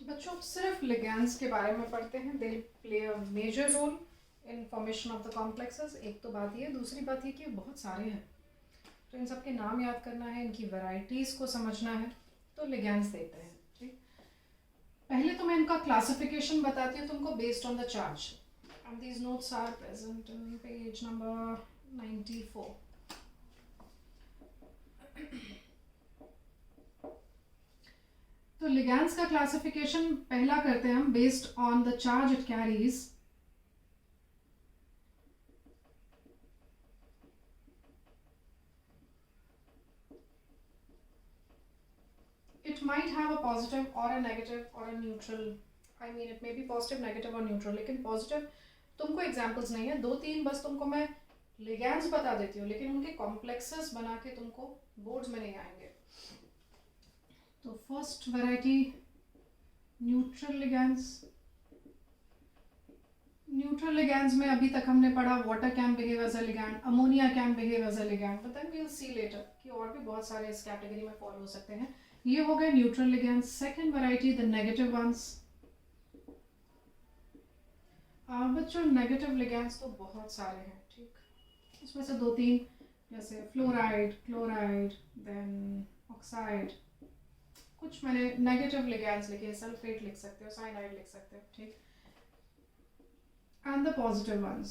बच्चों सिर्फ लिगैंड्स के बारे में पढ़ते हैं. They play a major role in formation of the complexes. एक तो बात ये, दूसरी बात ये कि बहुत सारे हैं, तो इन सब के नाम याद करना है, इनकी वैरायटीज़ को समझना है. तो लिगैंड्स देखते हैं. ठीक, पहले तो मैं इनका क्लासिफिकेशन बताती हूँ तुमको based on the charge. And these notes are present in page number 94. तो लिगैंड्स का क्लासिफिकेशन पहला करते हैं हम based on the charge it carries. It might have a positive or a negative or a neutral. I mean it may be positive, negative or neutral. लेकिन positive तुमको examples नहीं है, 2-3 बस तुमको मैं ligands बता देती हूँ, लेकिन उनके complexes बना के तुमको boards में नहीं आएंगे. तो first variety neutral ligands. Neutral ligands में अभी तक हमने पढ़ा water can behave as a ligand, ammonia can behave as a ligand, but then we'll see later कि और भी बहुत सारे इस category में fall हो सकते हैं. ये हो गए neutral ligands. Second variety the negative ones. बच्चों नेगेटिव लिगैंड्स तो बहुत सारे हैं. ठीक, उसमें से 2-3 जैसे फ्लोराइड, क्लोराइड, देन ऑक्साइड. कुछ मैंने नेगेटिव लिगैंड्स लिखे, सल्फेट लिख सकते हो, साइनाइड लिख सकते हो. ठीक, and the positive once.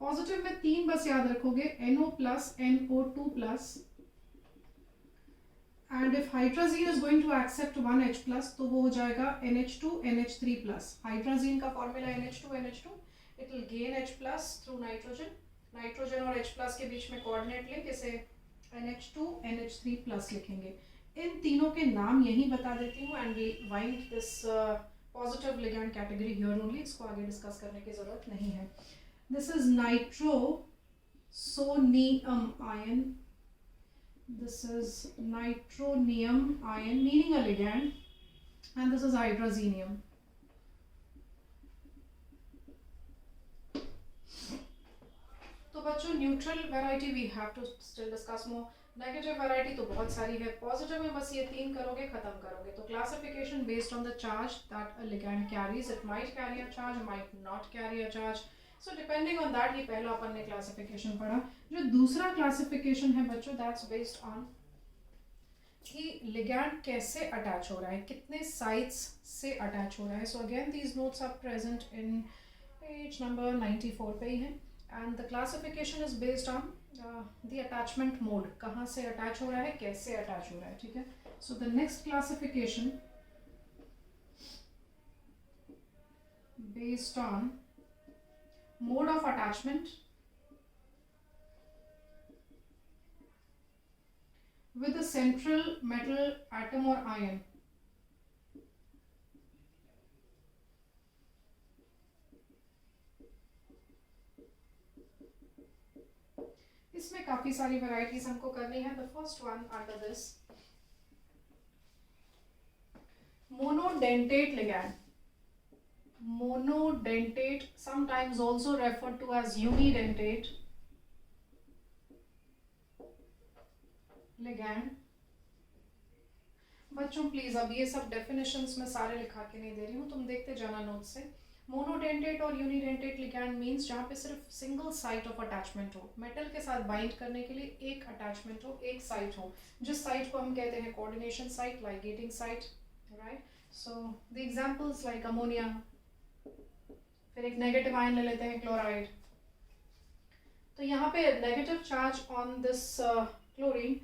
Positive में 3 बस याद रखोगे, NO+, NO2+. And if hydrazine is going to accept 1H+, तो वो हो जाएगा NH2 NH3+. हाइड्राजीन का formula NH2 NH2. It will gain H+ through nitrogen. Nitrogen और H+ के बीच में कोऑर्डिनेट लिंक, इसे NH2 NH3+ लिखेंगे. इन तीनों के नाम यही बता देती हूँ. And we wind this positive ligand category here only. इसको आगे डिस्कस करने की जरूरत नहीं है. This is nitrosonium ion. This is nitronium ion meaning a ligand, and this is hydrazinium. तो बच्चों neutral variety we have to still discuss more. Negative variety तो बहुत सारी है. पॉजिटिव में बस ये 3 करोगे, खत्म करोगे. तो classification based on the charge that a ligand carries. It might carry a charge, might not carry a charge. So depending on that. ये पहला अपन ने क्लासिफिकेशन पढ़ा. जो दूसरा क्लासिफिकेशन है बच्चों, दैट्स बेस्ड ऑन कि लिगैंड कैसे अटैच हो रहा है, कितने साइट्स से अटैच हो रहा है. So again these notes are present in page number 94 पे ही है. And the classification is based on the attachment mode. कहाँ से अटैच हो रहा है, कैसे अटैच हो रहा है. ठीक है. So the next classification based on mode of attachment with a central metal atom or ion. इसमें काफी सारी वैरायटीज हमको करनी है. The first one under this monodentate ligand. Monodentate, sometimes also referred to as unidentate ligand. बच्चों please अब ये सब डेफिनेशंस में सारे लिखा के नहीं दे रही हूँ, तुम देखते जाना नोट से. मोनोडेंटेट और यूनिडेंटेट लिगैंड मींस जहाँ पे सिर्फ सिंगल साइट ऑफ अटैचमेंट हो. मेटल के साथ बाइंड करने के लिए एक अटैचमेंट हो, एक साइट हो, जिस साइट को हम कहते हैं coordination site, ligating site. Right. So the examples like ammonia. फिर एक नेगेटिव आयन ले लेते हैं, क्लोराइड. तो यहाँ पे negative charge on this chlorine,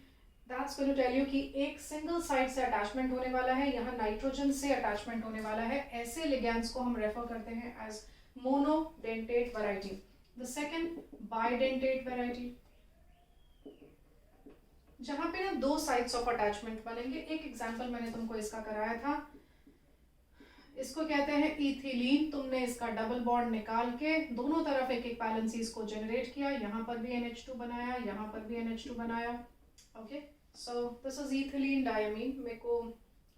that's going to tell you कि एक सिंगल साइड से अटैचमेंट होने वाला है, यहाँ नाइट्रोजन से अटैचमेंट होने वाला है. ऐसे लिगैंड्स को हम रेफर करते हैं as monodentate variety. The second bidentate variety, जहाँ पे ना 2 साइड्स ऑफ अटैचमेंट बनेंगे. एक एग्जांपल मैंने तुमको इसका कराया था. इसको कहते हैं इथिलीन. तुमने इसका डबल बॉन्ड निकाल के दोनों तरफ एक एक वैलेंसीज को जनरेट किया. यहाँ पर भी NH2 बनाया, यहाँ पर भी NH2 बनाया. Okay. So this is ethylene diamine. मेरे को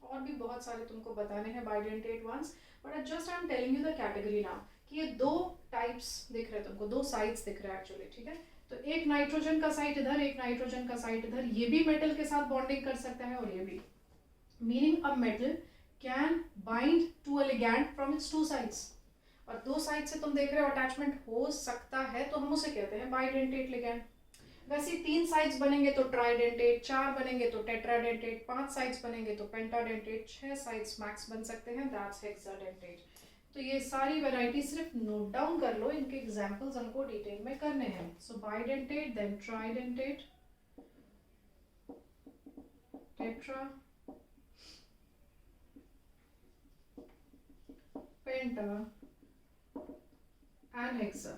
और भी बहुत सारे तुमको बताने हैं bidentate ones, but just I am telling you the category now कि ये 2 टाइप्स दिख रहे हैं तुमको, 2 साइड्स दिख रहे हैं एक्चुअली. ठीक है. तो एक नाइट्रोजन का साइट इधर, एक नाइट्रोजन का साइट इधर. ये भी मेटल के साथ बॉन्डिंग कर सकता है और ये भी. Meaning a metal can bind to a ligand from its two sides, और दो साइड से तुम देख रहे हो अटैचमेंट हो सकता है, तो हम उसे कहते हैं बाइडेंटेट लिगैंड। वैसे 3 साइड्स बनेंगे तो ट्राइडेंटेट, 4 बनेंगे तो टेट्राडेंटेट, 5 साइड्स बनेंगे तो पेंटाडेंटेट, 6 साइड्स मैक्स बन सकते हैं, दैट्स हेक्साडेंटेट। तो ये सारी वैरायटी सिर्फ नोट डाउन कर लो, इनके एग्जांपल्स हमको डिटेल में करने हैं। So bidentate, then tridentate, tetra, penta and hexa.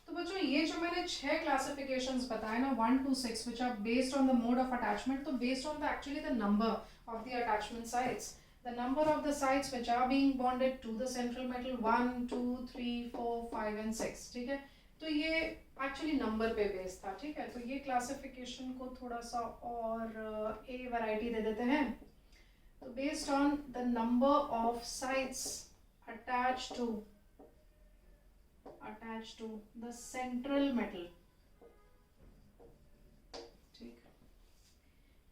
तो बच्चों ये जो मैंने 6 क्लासिफिकेशंस बताए ना 1 to 6 which are based on the mode of attachment, तो based on the actually the number of the attachment sites, the number of the sites which are being bonded to the central metal 1 2 3 4 5 and 6, ठीक है। तो ये actually number पे based था, ठीक है। तो ये क्लासिफिकेशन को थोड़ा सा और ए वैरायटी दे देते हैं। तो based on the number of sites attached to the central metal, ठीक।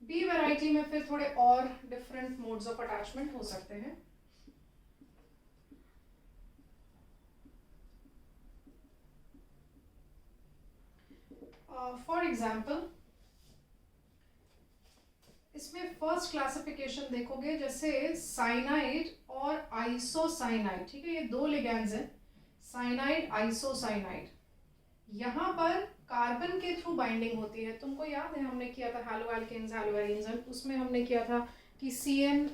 बी वैरायटी में फिर थोड़े और डिफरेंट मोड्स ऑफ अटैचमेंट हो सकते हैं। फॉर एग्जाम्पल इसमें फर्स्ट क्लासिफिकेशन देखोगे, जैसे साइनाइड और आइसोसाइनाइड, ठीक है। ये दो लिगैंड्स हैं, साइनाइड आइसोसाइनाइड। यहाँ पर कार्बन के थ्रू बाइंडिंग होती है। तुमको याद है हमने किया था हैलो एल्केन्स हैलो एरीन्स, उसमें हमने किया था कि CN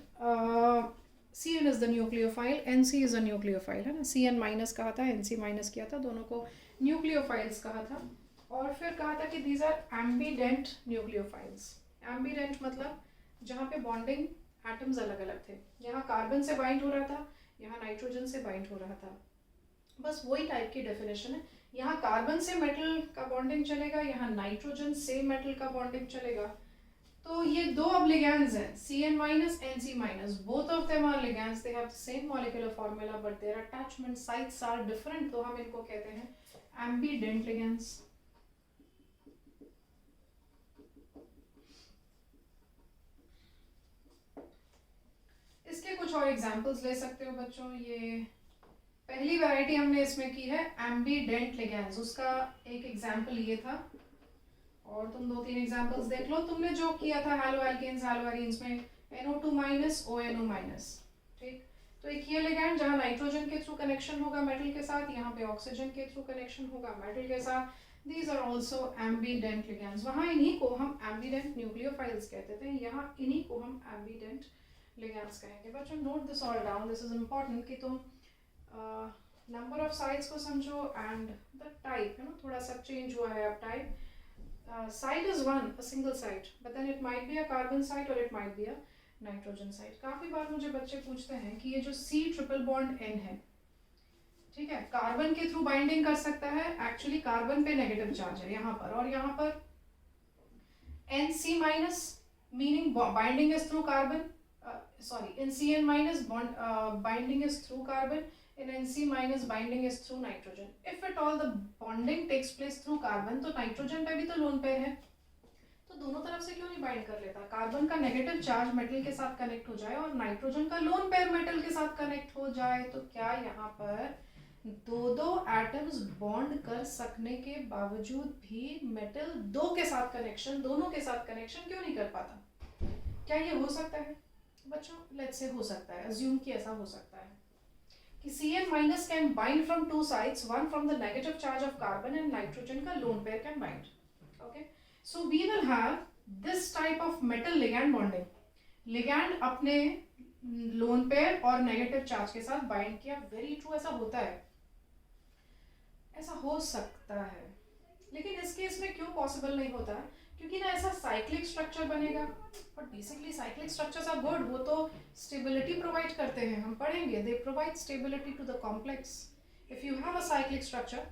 is the nucleophile, NC is a nucleophile, है ना। CN माइनस कहा था, NC माइनस किया था, दोनों को न्यूक्लियोफाइल्स कहा था। और फिर कहा था कि दीज आर एम्बीडेंट न्यूक्लियोफाइल्स। एम्बीडेंट मतलब जहाँ पे बॉन्डिंग एटम्स अलग अलग थे, यहाँ कार्बन से बाइंड हो रहा था, यहाँ नाइट्रोजन से बाइंड हो रहा था, बस वही टाइप की डेफिनेशन है। यहाँ कार्बन से मेटल का बॉन्डिंग चलेगा, यहाँ नाइट्रोजन से मेटल का बॉन्डिंग चलेगा। तो ये दो अब लिगैंड्स हैं, CN minus NC minus, both of them are ligands, they have the same molecular formula but their attachment sites are different, तो हम इनको कहते हैं एम्बीडेंट लिगैंड्स। इसके कुछ और एग्जांपल्स ले सकते हो बच्चों। ये पहली वैरायटी हमने इसमें की है एम्बीडेंट लिगैंड्स, उसका एक एग्जांपल ये था, और तुम 2-3 एग्जांपल्स देख लो। तुमने जो किया था हैलो एल्केन्स हैलो एरीन्स में NO2 माइनस ONO माइनस, ठीक। तो एक ये लिगैंड जहाँ नाइट्रोजन के थ्रू कनेक्शन होगा मेटल के साथ, यहाँ पे ऑक्सीजन के थ्रू कनेक्शन होगा मेटल के साथ, दीज आर ऑल्सो एम्बीडेंट लिगैंड्स। वहाँ इन्हीं को हम एम्बीडेंट न्यूक्लियोफाइल्स कहते थे, यहाँ इन्हीं को हम एम्बीडेंट लिगैंड्स कहेंगे। बच्चों note this all down, this is important कि तुम नंबर ऑफ साइड्स को समझो एंड द टाइप, है ना, थोड़ा सा चेंज हुआ है अब type. Side is one, a single side, but then it might be a carbon side और it might be a nitrogen side. काफ़ी बार मुझे बच्चे पूछते हैं कि ये जो C ट्रिपल बॉन्ड N है, ठीक है, कार्बन के थ्रू बाइंडिंग कर सकता है, एक्चुअली कार्बन पे नेगेटिव चार्ज है यहाँ पर, और यहाँ पर NC minus meaning binding is through carbon, sorry, in CN minus binding is through carbon, in NC minus binding is through nitrogen. If at all the bonding takes place through carbon, तो nitrogen पे भी तो lone pair है, तो दोनों तरफ से क्यों नहीं बाइंड कर लेता। कार्बन का नेगेटिव चार्ज मेटल के साथ कनेक्ट हो जाए और नाइट्रोजन का लोन पेयर मेटल के साथ कनेक्ट हो जाए, तो क्या यहाँ पर दो एटम्स बॉन्ड कर सकने के बावजूद भी मेटल दो के साथ कनेक्शन, दोनों के साथ कनेक्शन क्यों नहीं कर पाता? क्या ये हो सकता है बच्चों? लेट्स से हो सकता है, अज्यूम कि ऐसा हो सकता है कि CN minus can bind from two sides, one from the negative charge of carbon and nitrogen का lone pair can bind. Okay, so we will have this type of metal ligand bonding. Ligand अपने lone pair और negative charge के साथ bind किया, very true, ऐसा होता है, ऐसा हो सकता है। लेकिन इस केस में क्यों पॉसिबल नहीं होता? क्योंकि ना ऐसा साइक्लिक स्ट्रक्चर बनेगा, but basically cyclic structures are good, वो तो स्टेबिलिटी प्रोवाइड करते हैं, हम पढ़ेंगे, they provide stability to the complex. If you have a cyclic structure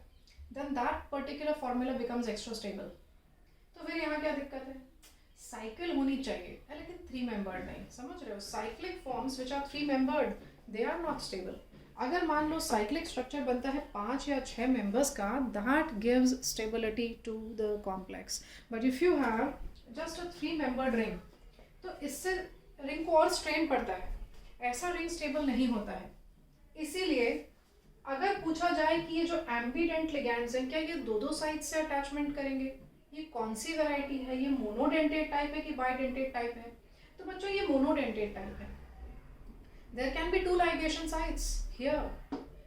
then that particular formula becomes extra stable. तो फिर यहाँ क्या दिक्कत है? साइकिल होनी चाहिए लेकिन 3 मेंबर्ड नहीं, समझ रहे हो? Cyclic forms which are 3 membered they are not stable. अगर मान लो साइक्लिक स्ट्रक्चर बनता है 5 या 6 मेंबर्स का, that gives stability to the complex. But if you have just a 3 membered ring, तो इससे रिंग को और स्ट्रेन पड़ता है, ऐसा रिंग स्टेबल नहीं होता है। इसीलिए अगर पूछा जाए कि ये जो एम्बीडेंट लिगैंड्स हैं क्या ये दो साइड से अटैचमेंट करेंगे, ये कौन सी वैरायटी है, ये मोनोडेंटेट टाइप है कि बाइडेंटेट टाइप है, तो बच्चों ये मोनोडेंटेट टाइप है। There can be two ligation sites here,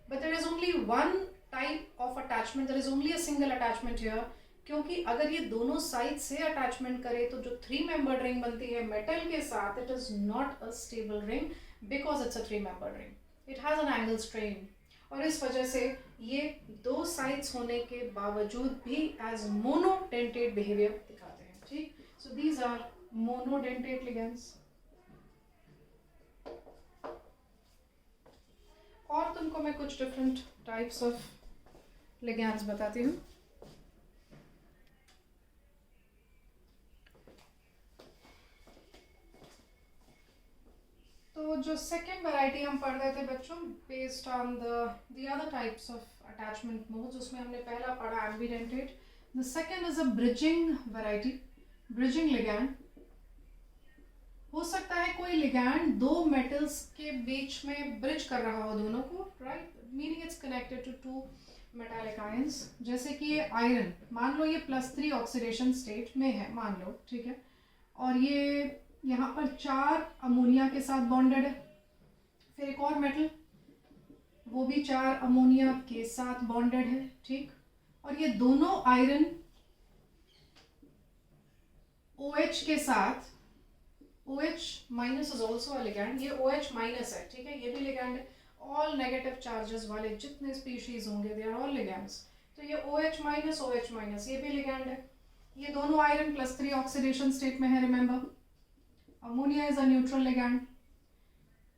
but there is only one type of attachment, there is only a single attachment here, क्योंकि अगर ये दोनों साइड से अटैचमेंट करे तो जो 3 membered ring बनती है मेटल के साथ, it is not a stable ring because it's a 3 membered ring, it has an angle strain, और इस वजह से ये दो साइड्स होने के बावजूद भी एज मोनोडेंटेट बिहेवियर दिखाते हैं। ठीक, so these are monodentate ligands. और तुमको मैं कुछ डिफरेंट टाइप्स ऑफ लिगेंड्स बताती हूँ। तो जो सेकेंड वैरायटी हम पढ़ रहे थे बच्चों, based on the other types of attachment modes, उसमें हमने पहला पढ़ा ambidentate, the second is a bridging variety, bridging ligand. हो सकता है कोई लिगैंड दो मेटल्स के बीच में ब्रिज कर रहा हो दोनों को, right, meaning it's connected to two metallic ions. जैसे कि ये आयरन, मान लो ये +3 ऑक्सीडेशन स्टेट में है, मान लो, ठीक है, और ये यहाँ पर 4 अमोनिया के साथ बॉन्डेड है। फिर एक और मेटल, वो भी 4 अमोनिया के साथ बॉन्डेड है, ठीक, और ये दोनों आयरन OH के साथ, OH minus is also a ligand, ये OH माइनस है, ठीक है, ये भी लिगैंड है। ऑल नेगेटिव चार्जेस वाले जितने स्पीशीज होंगे दे आर ऑल लिगैंड्स। तो ये OH माइनस ये भी लिगैंड है। ये दोनों आयरन +3 ऑक्सीडेशन स्टेट में है, remember. Ammonia is a neutral ligand,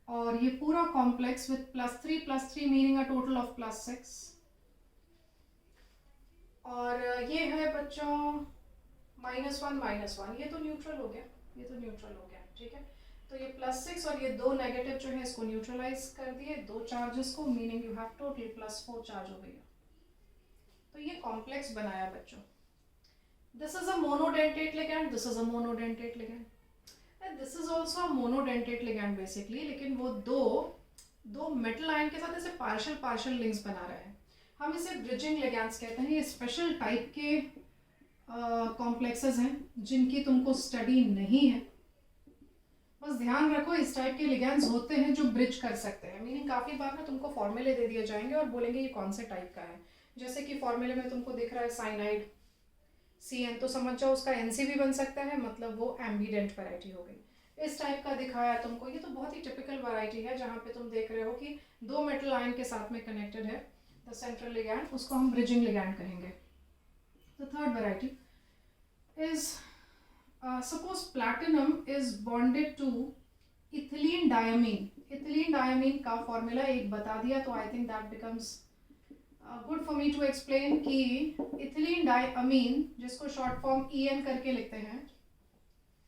और ये पूरा complex with +3 meaning a total of +6, और ये है बच्चों -1 ये तो न्यूट्रल हो गया, ये तो न्यूट्रल हो गया, ठीक है। तो ये +6 और ये 2 नेगेटिव जो है इसको न्यूट्रलाइज कर दिए, 2 चार्जेस को, meaning you have total +4 charge हो गया। तो ये कॉम्प्लेक्स बनाया बच्चों। This is a monodentate ligand, this is a monodentate ligand, this is also a monodentate ligand basically, लेकिन वो दो मेटल आयन के साथ ऐसे पार्शियल लिंक्स बना रहे हैं। हम इसे ब्रिजिंग लिगैंड्स कहते हैं। ये स्पेशल टाइप के कॉम्प्लेक्सेस हैं जिनकी तुमको स्टडी नहीं है, बस ध्यान रखो इस टाइप के लिगैंड्स होते हैं जो ब्रिज कर सकते हैं। मीनिंग काफ़ी बार ना तुमको फॉर्मूले दे दिए जाएंगे और बोलेंगे ये कौन से टाइप का है, जैसे कि फॉर्मूले में तुमको दिख रहा है साइनाइड CN, तो समझ जाओ उसका NC भी बन सकता है, मतलब वो एम्बीडेंट वैरायटी हो गई। इस टाइप का दिखाया तुमको, ये तो बहुत ही टिपिकल वैरायटी है जहाँ पे तुम देख रहे हो कि 2 मेटल आयन के साथ में कनेक्टेड है द सेंट्रल लिगैंड, उसको हम ब्रिजिंग लिगैंड कहेंगे। The third variety is suppose platinum is bonded to ethylene diamine. ethylene diamine का फॉर्मूला एक बता दिया, तो I think that becomes good for me to explain कि ethylene diamine, जिसको शॉर्ट फॉर्म EN करके लिखते हैं,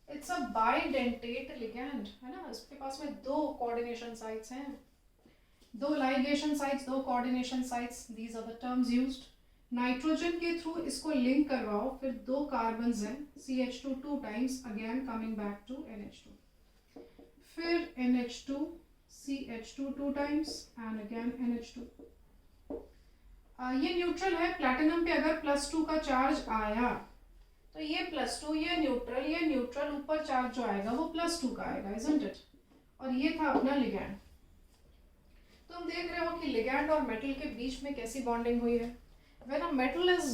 इट्स अ बाइडेंटेट लिगैंड, है ना। इसके पास में 2 कोऑर्डिनेशन साइट्स हैं, 2 ligation sites, 2 coordination sites, these are the terms used. Nitrogen के थ्रू इसको लिंक करवाओ, फिर 2 कार्बन्स हैं, CH2 2 times, again coming back to NH2, फिर NH2 CH2 2 times and again NH2। ये न्यूट्रल है। प्लैटिनम पे अगर +2 का चार्ज आया तो ये +2, ये न्यूट्रल ऊपर चार्ज जो आएगा वो +2 का आएगा, इजंट इट। और ये था अपना लिगैंड। तुम देख रहे हो कि लिगैंड और मेटल के बीच में कैसी बॉन्डिंग हुई है। When a metal is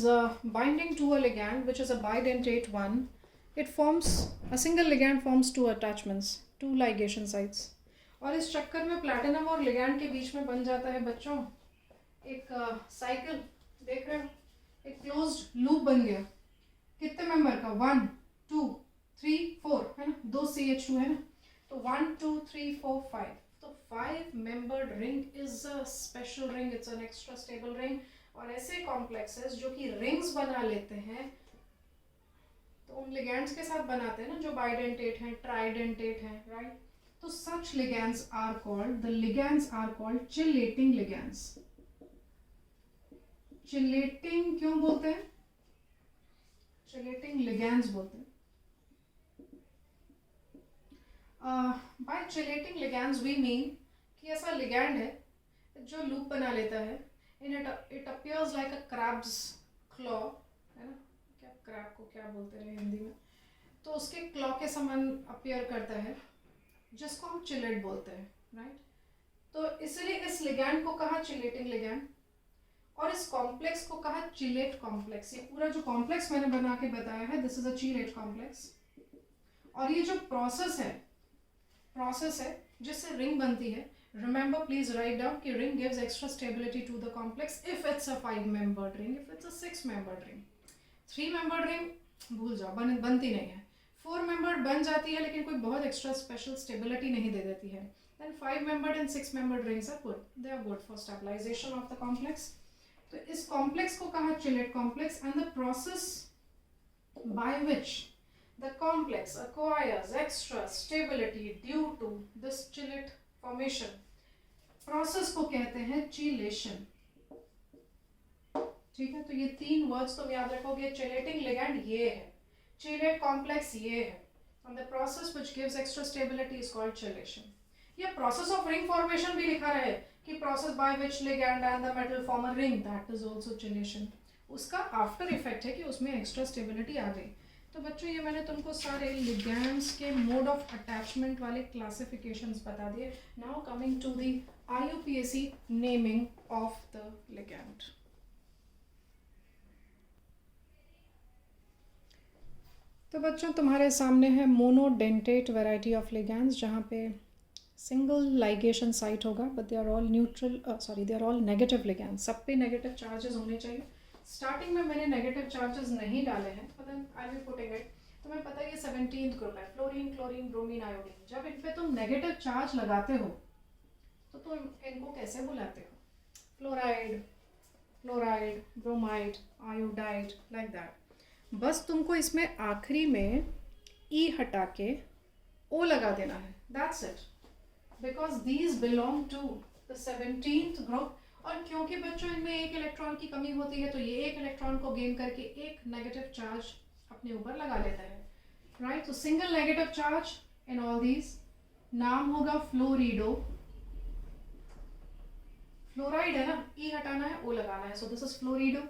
binding to a ligand, which is a bidentate one, a single ligand forms 2 attachments, 2 ligation sites. और इस चक्कर में प्लैटिनम और लिगैंड के बीच में बन जाता है बच्चों एक साइकिल, देख रहे हो, एक क्लोज्ड लूप बन गया। कितने मेंबर का, 1 2 3 4, है ना, 2 CH2 है ना, तो 1 2 3 4 5, तो 5 membered ring is a special ring, it's an extra stable ring। और ऐसे कॉम्प्लेक्सेस जो कि रिंग्स बना लेते हैं, तो उन लिगैंड्स के साथ बनाते हैं ना जो बाइडेंटेट हैं, ट्राइडेंटेट हैं, राइट। तो such ligands are called chelating ligands. Chelating क्यों बोलते हैं, चिलेटिंग लिगैंड्स बोलते हैं by chelating ligands we mean कि ऐसा लिगैंड है जो लूप बना लेता है, in it appears like a crab's claw, है ना, क्या क्रैब को क्या बोलते हैं हिंदी में, तो उसके क्लॉ के समान अपीयर करता है, जिसको हम चिलेट बोलते हैं, राइट। तो इसलिए इस लिगैंड को कहा चिलेटिंग लिगैंड, और इस कॉम्प्लेक्स को कहा चिलेट कॉम्प्लेक्स। ये पूरा जो कॉम्प्लेक्स मैंने बना के बताया है, this is a chelate complex. और ये जो प्रोसेस है जिससे रिंग बनती है, रिमेंबर प्लीज राइट डाउन कि ring gives extra stability to the complex if it's a 5 membered ring, if it's a 6 membered ring. 3 membered ring भूल जाओ, बनती नहीं है। 4 मेंबर्ड बन जाती है लेकिन कोई बहुत एक्स्ट्रा स्पेशल स्टेबिलिटी नहीं दे देती है। then 5 membered and 6 membered rings are good, they are good for stabilization of the complex. तो इस कॉम्प्लेक्स को कहा chelate complex, and the process by which the complex acquires extra stability due to this chillet formation, process को कहते हैं chelation. ठीक है, तो ये 3 वर्ड्स तुम याद रखोगे। चिलेटिंग लिगैंड ये है, चिलेट कॉम्प्लेक्स ये है, and the process which gives extra stability is called chilation. ये प्रोसेस ऑफ रिंग फॉर्मेशन भी लिखा रहे कि process by which ligand and the metal form a ring, that is also chelation. उसका आफ्टर इफेक्ट है कि उसमें एक्स्ट्रा स्टेबिलिटी आ गई। तो बच्चों ये मैंने तुमको सारे लिगैंड्स के मोड ऑफ अटैचमेंट वाले क्लासिफिकेशंस बता दिए। Now coming to the IUPAC naming of the ligand. तो बच्चों तुम्हारे सामने है मोनोडेंटेट वैरायटी ऑफ लिगैंड्स, जहाँ पे सिंगल लाइगेशन साइट होगा, but they are all they are all negative ligand. सब पे नेगेटिव चार्जेस होने चाहिए। स्टार्टिंग में मैंने नेगेटिव चार्जेस नहीं डाले हैं, but then I will putting it. तुम्हें पता है ये 17th ग्रुप है, फ्लोरीन, क्लोरीन, ब्रोमीन, आयोडीन। जब इन पे तुम नेगेटिव चार्ज लगाते हो तो तुम इनको कैसे बुलाते हो? Fluoride, fluoride, bromide, iodide, like that. बस तुमको इसमें आखिरी में ई हटा के ओ लगा देना है, that's it, because these belong to the 17th group। और क्योंकि बच्चों इनमें एक इलेक्ट्रॉन की कमी होती है, तो ये एक इलेक्ट्रॉन को गेन करके एक नेगेटिव चार्ज अपने ऊपर लगा लेता है, राइट। तो single negative charge in all these, नाम होगा फ्लोरिडो। फ्लोराइड है ना, ई हटाना है, ओ लगाना है, सो दिस इज फ्लोरिडो,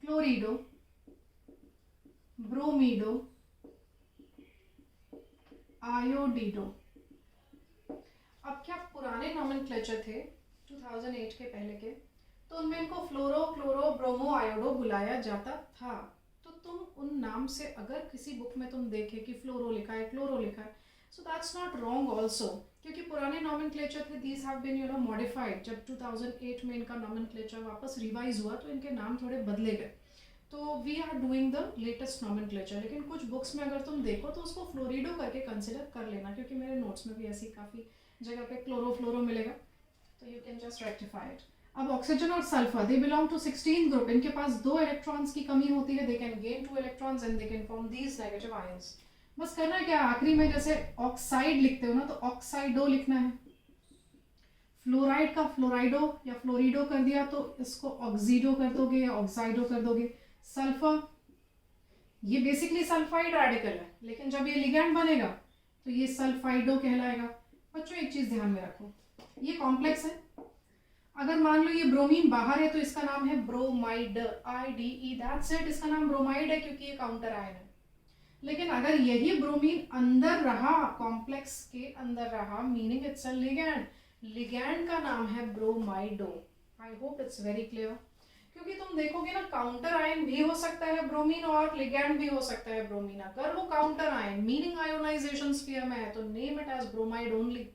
क्लोरिडो, ब्रोमीडो, आयोडीडो। अब क्या पुराने नॉमेनक्लेचर थे 2008 के पहले के, तो उनमें इनको फ्लोरो, क्लोरो, ब्रोमो, आयोडो बुलाया जाता था। तो तुम उन नाम से अगर किसी बुक में तुम देखे कि फ्लोरो लिखा है, क्लोरो लिखा है, so that's not wrong also, क्योंकि पुराने नॉमेनक्लेचर थे, these have been you know modified. जब 2008 में इनका नॉमेनक्लेचर वापस रिवाइज हुआ तो इनके नाम थोड़े बदले गए। तो we are doing the latest nomenclature, लेकिन कुछ बुक्स में अगर तुम देखो तो उसको फ्लोरिडो करके कंसिडर कर लेना, क्योंकि मेरे नोट्स में भी ऐसी काफ़ी जगह पे क्लोरो फ्लोरो मिलेगा, तो you can just rectify it. अब ऑक्सीजन और sulphur, they belong to 16th group. इनके पास 2 इलेक्ट्रॉन्स की कमी होती है, they can gain 2 electrons and they can form these negative ions. बस करना है क्या, आखिरी में जैसे ऑक्साइड लिखते हो ना, तो ऑक्साइडो लिखना है। फ्लोराइड का फ्लोराइडो या फ्लोरिडो कर दिया तो इसको ऑक्सीडो कर दोगे या ऑक्साइडो कर दोगे। सल्फर, ये बेसिकली सल्फाइड रेडिकल है, लेकिन जब ये लिगैंड बनेगा तो ये सल्फाइडो कहलाएगा। बच्चों एक चीज ध्यान में रखो, ये कॉम्प्लेक्स है। अगर मान लो ये ब्रोमीन बाहर है तो इसका नाम है ब्रोमाइड, IDE, दैट्स इट, इसका नाम ब्रोमाइड है क्योंकि ये काउंटर आयन है। लेकिन अगर यही ब्रोमीन अंदर रहा, कॉम्प्लेक्स के अंदर रहा, meaning it's a ligand, ligand का नाम है bromido. I hope it's very clear, क्योंकि तुम देखोगे ना काउंटर आयन भी हो सकता है ब्रोमीन और लिगैंड भी हो सकता है ब्रोमीन। अगर वो counter ion meaning ionisation sphere में है तो name it as bromide only.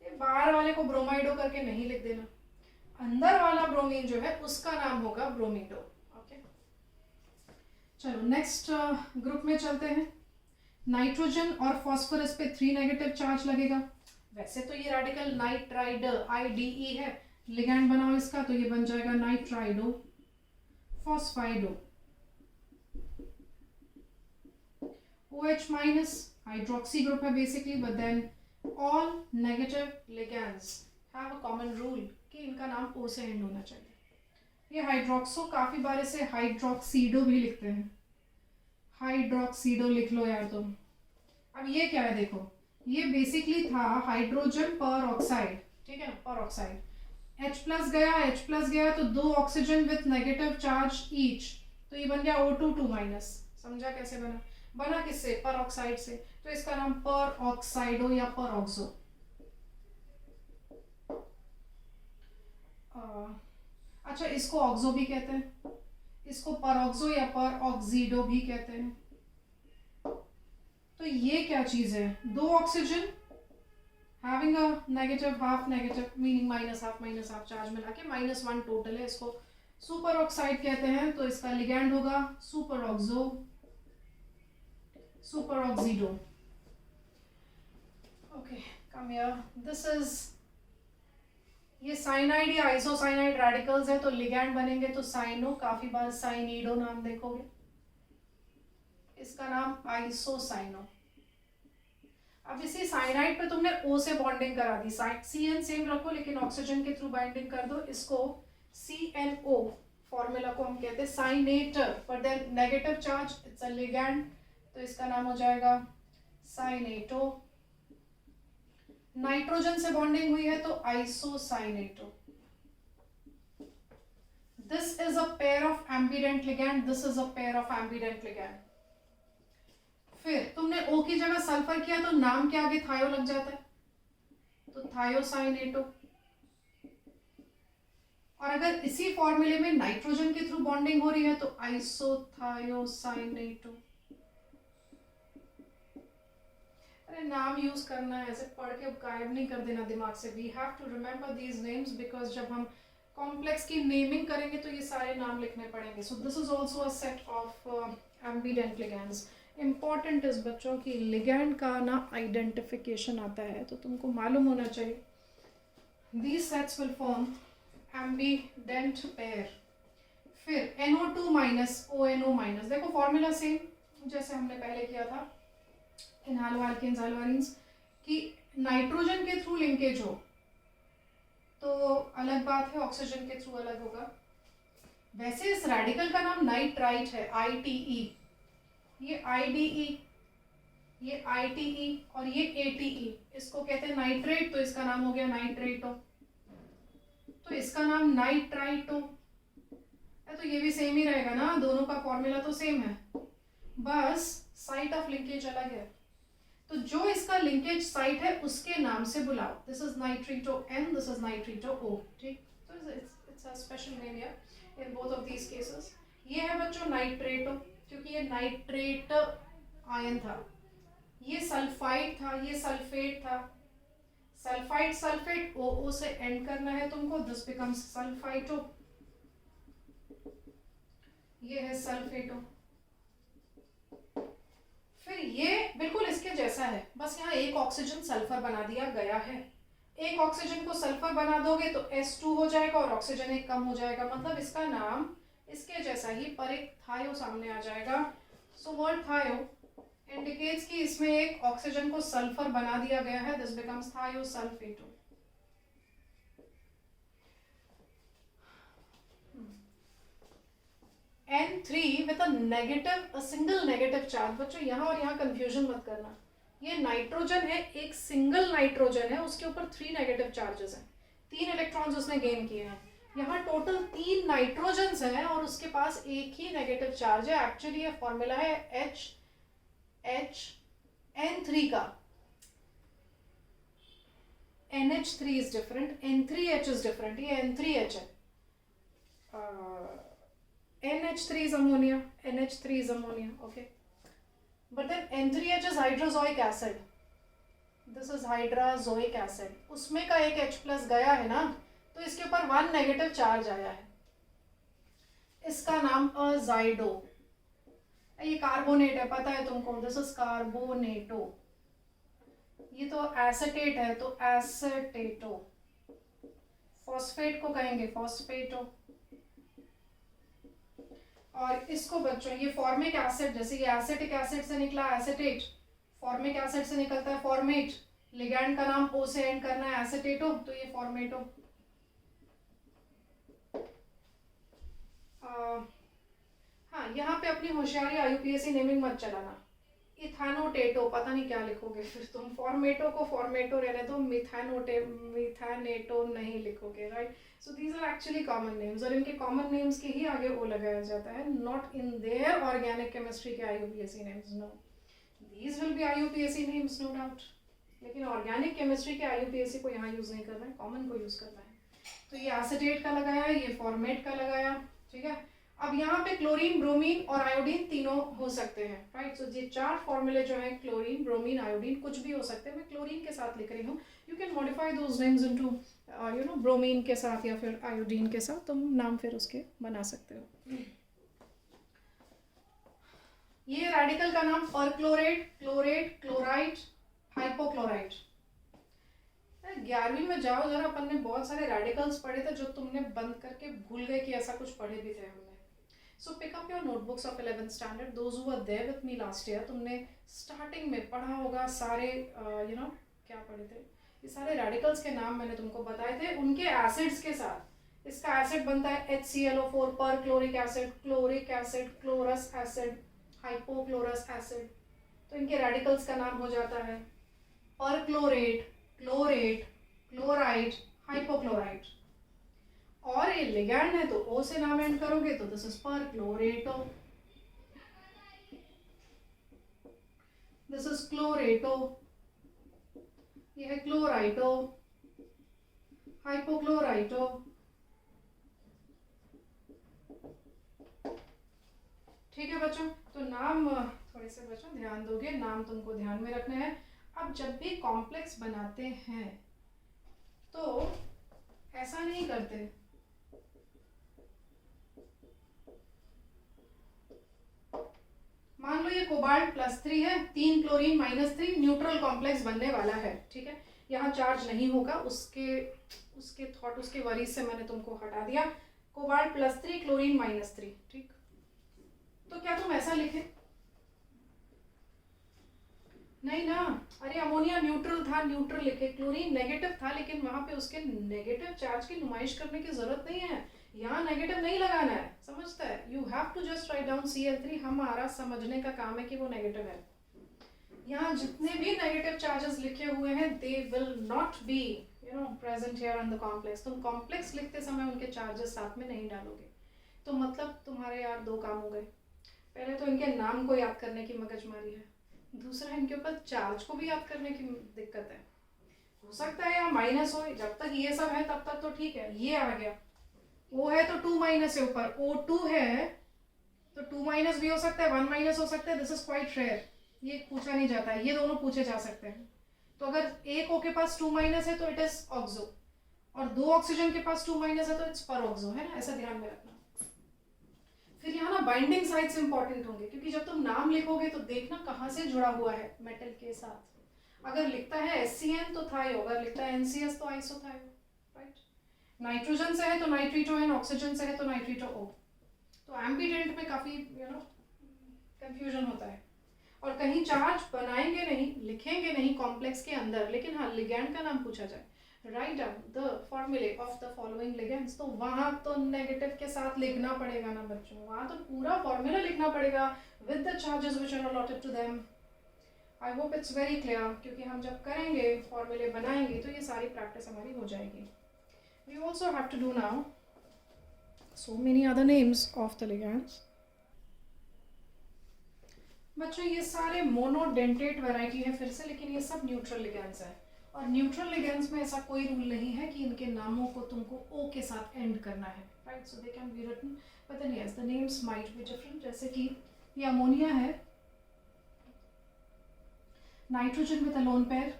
ये बाहर वाले को ब्रोमाइडो करके नहीं लिख देना, अंदर वाला ब्रोमीन जो है उसका नाम होगा ब्रोमीडो। ओके, चलो नेक्स्ट ग्रुप में चलते हैं। नाइट्रोजन और फॉस्फोरस पे 3 नेगेटिव चार्ज लगेगा। वैसे तो ये रेडिकल नाइट्राइड IDE है, लिगैंड बनाओ इसका तो ये बन जाएगा nitrido phosphido. OH minus hydroxy group है basically, but then all negative ligands have a common rule कि इनका नाम O से एंड होना चाहिए। ये हाइड्रोक्सो काफी बार इसे हाइड्रोक्सीडो भी लिखते हैं, हाइड्रोक्सीडो लिख लो यार तुम। अब ये क्या है देखो, ये बेसिकली था हाइड्रोजन पर ऑक्साइड, ठीक है, पर ऑक्साइड। H+ गया तो 2 oxygen with negative charge each, तो ये बन गया O2 2-। समझा कैसे बना? बना किससे? पर ऑक्साइड से, तो इसका नाम पर ऑक्साइडो या पर ऑक्सो। अच्छा, इसको ऑक्सो भी कहते हैं, इसको पर ऑक्सो या पर ऑक्सीडो भी कहते हैं। तो ये क्या चीज है? 2 oxygen having a negative half negative meaning -half charge मिला के -1 टोटल है, इसको सुपर ऑक्साइड कहते हैं। तो इसका लिगैंड होगा super oxo, super oxido. Okay, come here, this is, ये साइनाइड या आइसोसाइनाइड रेडिकल्स है, तो लिगैंड बनेंगे तो साइनो, काफी बार साइनिडो नाम देखोगे, इसका नाम आइसोसाइनो। अब इसी साइनाइड पे तुमने O से बॉन्डिंग करा दी, CN सेम रखो लेकिन ऑक्सीजन के थ्रू बाइंडिंग कर दो, इसको CNO फॉर्मूला को हम कहते हैं साइनेटर, पर then negative charge, it's a ligand, तो इसका नाम हो जाएगा साइनेटो। नाइट्रोजन से बॉन्डिंग हुई है तो isocyanato. This is a pair of ambidentate ligand, this is a pair of ambidentate ligand. फिर तुमने O की जगह सल्फर किया तो नाम के आगे थायो लग जाता है, तो थायोसाइनेटो। और अगर इसी फॉर्मूले में नाइट्रोजन के थ्रू बॉन्डिंग हो रही है तो आइसोथायोसाइनेटो। अरे नाम यूज करना है, ऐसे पढ़ के गायब नहीं कर देना दिमाग से। We have to remember these names because जब हम कॉम्प्लेक्स की नेमिंग करेंगे तो ये सारे नाम लिखने पड़ेंगे। सो this is also a set of ambient ligands. Important इस बच्चों की लिगैंड का ना आइडेंटिफिकेशन आता है तो तुमको मालूम होना चाहिए। These sets will form ambient pair. फिर NO2 माइनस ONO माइनस, देखो फॉर्मूला सेम जैसे हमने पहले किया था इन हालोअल्केन्स हालोअरीन्स कि नाइट्रोजन के थ्रू लिंकेज हो तो अलग बात है, ऑक्सीजन के थ्रू अलग होगा। वैसे इस रेडिकल का नाम नाइट्राइट है, ITE, ये IDE, ये ITE और ये ATE, इसको कहते हैं नाइट्रेट, तो इसका नाम हो गया नाइट्रेटो। तो इसका नाम नाइट्राइटो है, तो ये भी सेम ही रहेगा ना, दोनों का फॉर्मूला तो सेम है, बस साइट ऑफ लिंकेज अलग है। तो जो इसका लिंकेज साइट है उसके नाम से बुलाओ। This is नाइट्रीटो N, this is नाइट्रीटो O, ठीक। तो it's a special name here in both of these cases. ये है बच्चों नाइट्रेटो, क्योंकि ये नाइट्रेट आयन था, ये सल्फाइड था, ये सल्फेट था। सल्फाइड सल्फेट O से एंड करना है तुमको, दिस बिकम्स सल्फाइटो, ये है सल्फेटो। फिर ये बिल्कुल इसके जैसा है, बस यहाँ एक ऑक्सीजन सल्फर बना दिया गया है। एक ऑक्सीजन को सल्फर बना दोगे तो S2 हो जाएगा और ऑक्सीजन एक कम हो जाएगा, मतलब इसका नाम इसके जैसा ही, पर एक थायो सामने आ जाएगा। सो वर्ड थायो इंडिकेट्स कि इसमें एक ऑक्सीजन को सल्फर बना दिया गया है, this becomes thiosulfato. N3 with a single negative charge. बच्चों यहाँ और यहाँ कंफ्यूजन मत करना, ये नाइट्रोजन है, एक सिंगल नाइट्रोजन है, उसके ऊपर 3 नेगेटिव चार्जेस हैं, 3 इलेक्ट्रॉन्स उसने गेन किए हैं। यहाँ टोटल 3 नाइट्रोजन्स हैं और उसके पास एक ही नेगेटिव चार्ज है। एक्चुअली ये फॉर्मूला है N3 का, NH3 is different, N3H is different, ये N3H है। NH3 is ammonia, NH3 is ammonia, okay. But then N3H is hydrozoic acid. This is hydrozoic acid. उसमें का एक H+ गया है ना, तो इसके ऊपर 1 नेगेटिव चार्ज आया है, इसका नाम अजाइडो। ये कार्बोनेट है, पता है तुमको, दिस इज कार्बोनेटो। ये तो एसेटेट है तो एसेटेटो। फॉस्फेट को कहेंगे फॉस्फेटो। और इसको बच्चों ये फॉर्मिक एसिड, जैसे ये एसिटिक एसिड से निकला एसेटेट, फॉर्मिक एसिड से निकलता है फॉर्मेट, लिगैंड का नाम O से एंड करना है एसेटेटो, तो ये फॉर्मेटो। हाँ, यहाँ पे अपनी होशियारी IUPAC नेमिंग मत चलाना, इथानोटेटो, पता नहीं क्या लिखोगे फिर तुम, फॉर्मेटो को फॉर्मेटो रहने दो, मिथानेटो नहीं लिखोगे, right. So these are actually common names, और इनके कॉमन नेम्स के ही आगे ओ लगाया जाता है, not in their organic chemistry के IUPAC names, no. These will be IUPAC names, no doubt, लेकिन ऑर्गेनिक केमिस्ट्री के IUPAC को यहाँ यूज नहीं करना है, कॉमन को यूज करना है। तो ये एसिटेट का लगाया, ये फॉर्मेट का लगाया, ठीक है। अब यहाँ पे क्लोरीन, ब्रोमीन और आयोडीन तीनों हो सकते हैं, राइट। सो ये 4 फॉर्मूले जो है, क्लोरीन, ब्रोमीन, आयोडीन, कुछ भी हो सकते हैं। मैं क्लोरीन के साथ लिख रही हूँ, you can modify those names into bromine के साथ या फिर आयोडीन के साथ, तुम नाम फिर उसके बना सकते हो। ये रेडिकल का नाम परक्लोरेट, क्लोरेट, क्लोराइड, हाइपोक्लोराइड। 11वीं में जाओ जरा, अपन ने बहुत सारे रेडिकल्स पढ़े थे जो तुमने बंद करके भूल गए कि ऐसा कुछ पढ़े भी थे हमने। So pick up your notebooks of 11th standard. Those who were there with me last year, तुमने स्टार्टिंग में पढ़ा होगा सारे क्या पढ़े थे, ये सारे रेडिकल्स के नाम मैंने तुमको बताए थे उनके एसिड्स के साथ। इसका एसिड बनता है HClO4 perchloric acid, chloric acid, chlorous acid, hypochlorous acid. तो इनके रेडिकल्स का नाम हो जाता है परक्लोरेट, क्लोरेट, क्लोराइड, हाइपोक्लोराइड। और ये लिगैंड है तो O से नाम एंड करोगे तो दिस इज परक्लोरेटो, दिस इज क्लोरेटो, ये है क्लोराइटो, हाइपोक्लोराइटो। ठीक है बच्चों, तो नाम थोड़े से बच्चों ध्यान दोगे, नाम तुमको ध्यान में रखना है। अब जब भी कॉम्प्लेक्स बनाते हैं तो ऐसा नहीं करते, मान लो ये कोबाल्ट +3 है, 3 क्लोरीन -3, न्यूट्रल कॉम्प्लेक्स बनने वाला है, ठीक है। यहाँ चार्ज नहीं होगा, उसके थॉट, उसके वरीज से मैंने तुमको हटा दिया। कोबाल्ट +3, क्लोरीन -3, ठीक। तो क्या तुम ऐसा लिखे? नहीं ना, अरे अमोनिया न्यूट्रल था, न्यूट्रल लिखे। क्लोरीन नेगेटिव था, लेकिन वहां पे उसके नेगेटिव चार्ज की नुमाइश करने की जरूरत नहीं है, यहाँ नेगेटिव नहीं लगाना है, समझता है। You have to just write down Cl3, हमारा समझने का काम है कि वो नेगेटिव है। यहाँ जितने भी नेगेटिव चार्जेस लिखे हुए हैं they will not be present here on the complex. तुम कॉम्प्लेक्स लिखते समय उनके चार्जेस साथ में नहीं डालोगे, तो मतलब तुम्हारे यार 2 काम हो गए। पहले तो इनके नाम को याद करने की मगजमारी है, दूसरा इनके ऊपर चार्ज को भी याद करने की दिक्कत है। हो सकता है यहाँ माइनस हो, जब तक ये सब है तब तक तो ठीक है। ये आ गया, O है तो 2 माइनस है ऊपर, O2 है तो 2 माइनस भी हो सकता है, 1 माइनस हो सकता है, दिस इज क्वाइट रेयर, ये पूछा नहीं जाता है, ये दोनों पूछे जा सकते हैं। तो अगर एक O के पास 2 माइनस है तो इट इज ऑक्सो, और 2 ऑक्सीजन के पास 2 माइनस है तो इट्स पर ऑक्सो, है ना, ऐसा ध्यान में रखना। फिर यहाँ ना बाइंडिंग साइट्स इंपॉर्टेंट होंगे, क्योंकि जब तुम नाम लिखोगे तो देखना कहाँ से जुड़ा हुआ है मेटल के साथ। अगर लिखता है SCN तो थायो, अगर लिखता है NCS तो आइसोथायो, राइट। नाइट्रोजन से है तो नाइट्रीटो एन, ऑक्सीजन से है तो नाइट्रीटो O। तो एम्बिडेंट में काफी कंफ्यूजन होता है, और कहीं चार्ज बनाएंगे नहीं, लिखेंगे नहीं कॉम्प्लेक्स के अंदर, लेकिन हाँ लिगैंड का नाम पूछा जाए, राइट डाउन द फॉर्मूले ऑफ द फॉलोइंग लिगेंड्स, तो वहां तो नेगेटिव के साथ लिखना पड़ेगा ना बच्चों, वहां तो पूरा फॉर्मूला लिखना पड़ेगा with the charges which are allotted to them. I hope it's very clear, क्योंकि हम जब करेंगे फॉर्मूले बनाएंगे तो ये सारी प्रैक्टिस हमारी हो जाएगी। We also have to do now so many other names of the ligands. बच्चों ये सारे मोनोडेंटेट वैरायटी है फिर से, लेकिन ये सब न्यूट्रल लिगेंड्स है, और न्यूट्रल लिगेंड्स में ऐसा कोई रूल नहीं है कि इनके नामों को तुमको O के साथ एंड करना है, right. So they can be written but then yes the names might be different. जैसे कि ये अमोनिया है, nitrogen with a lone pair,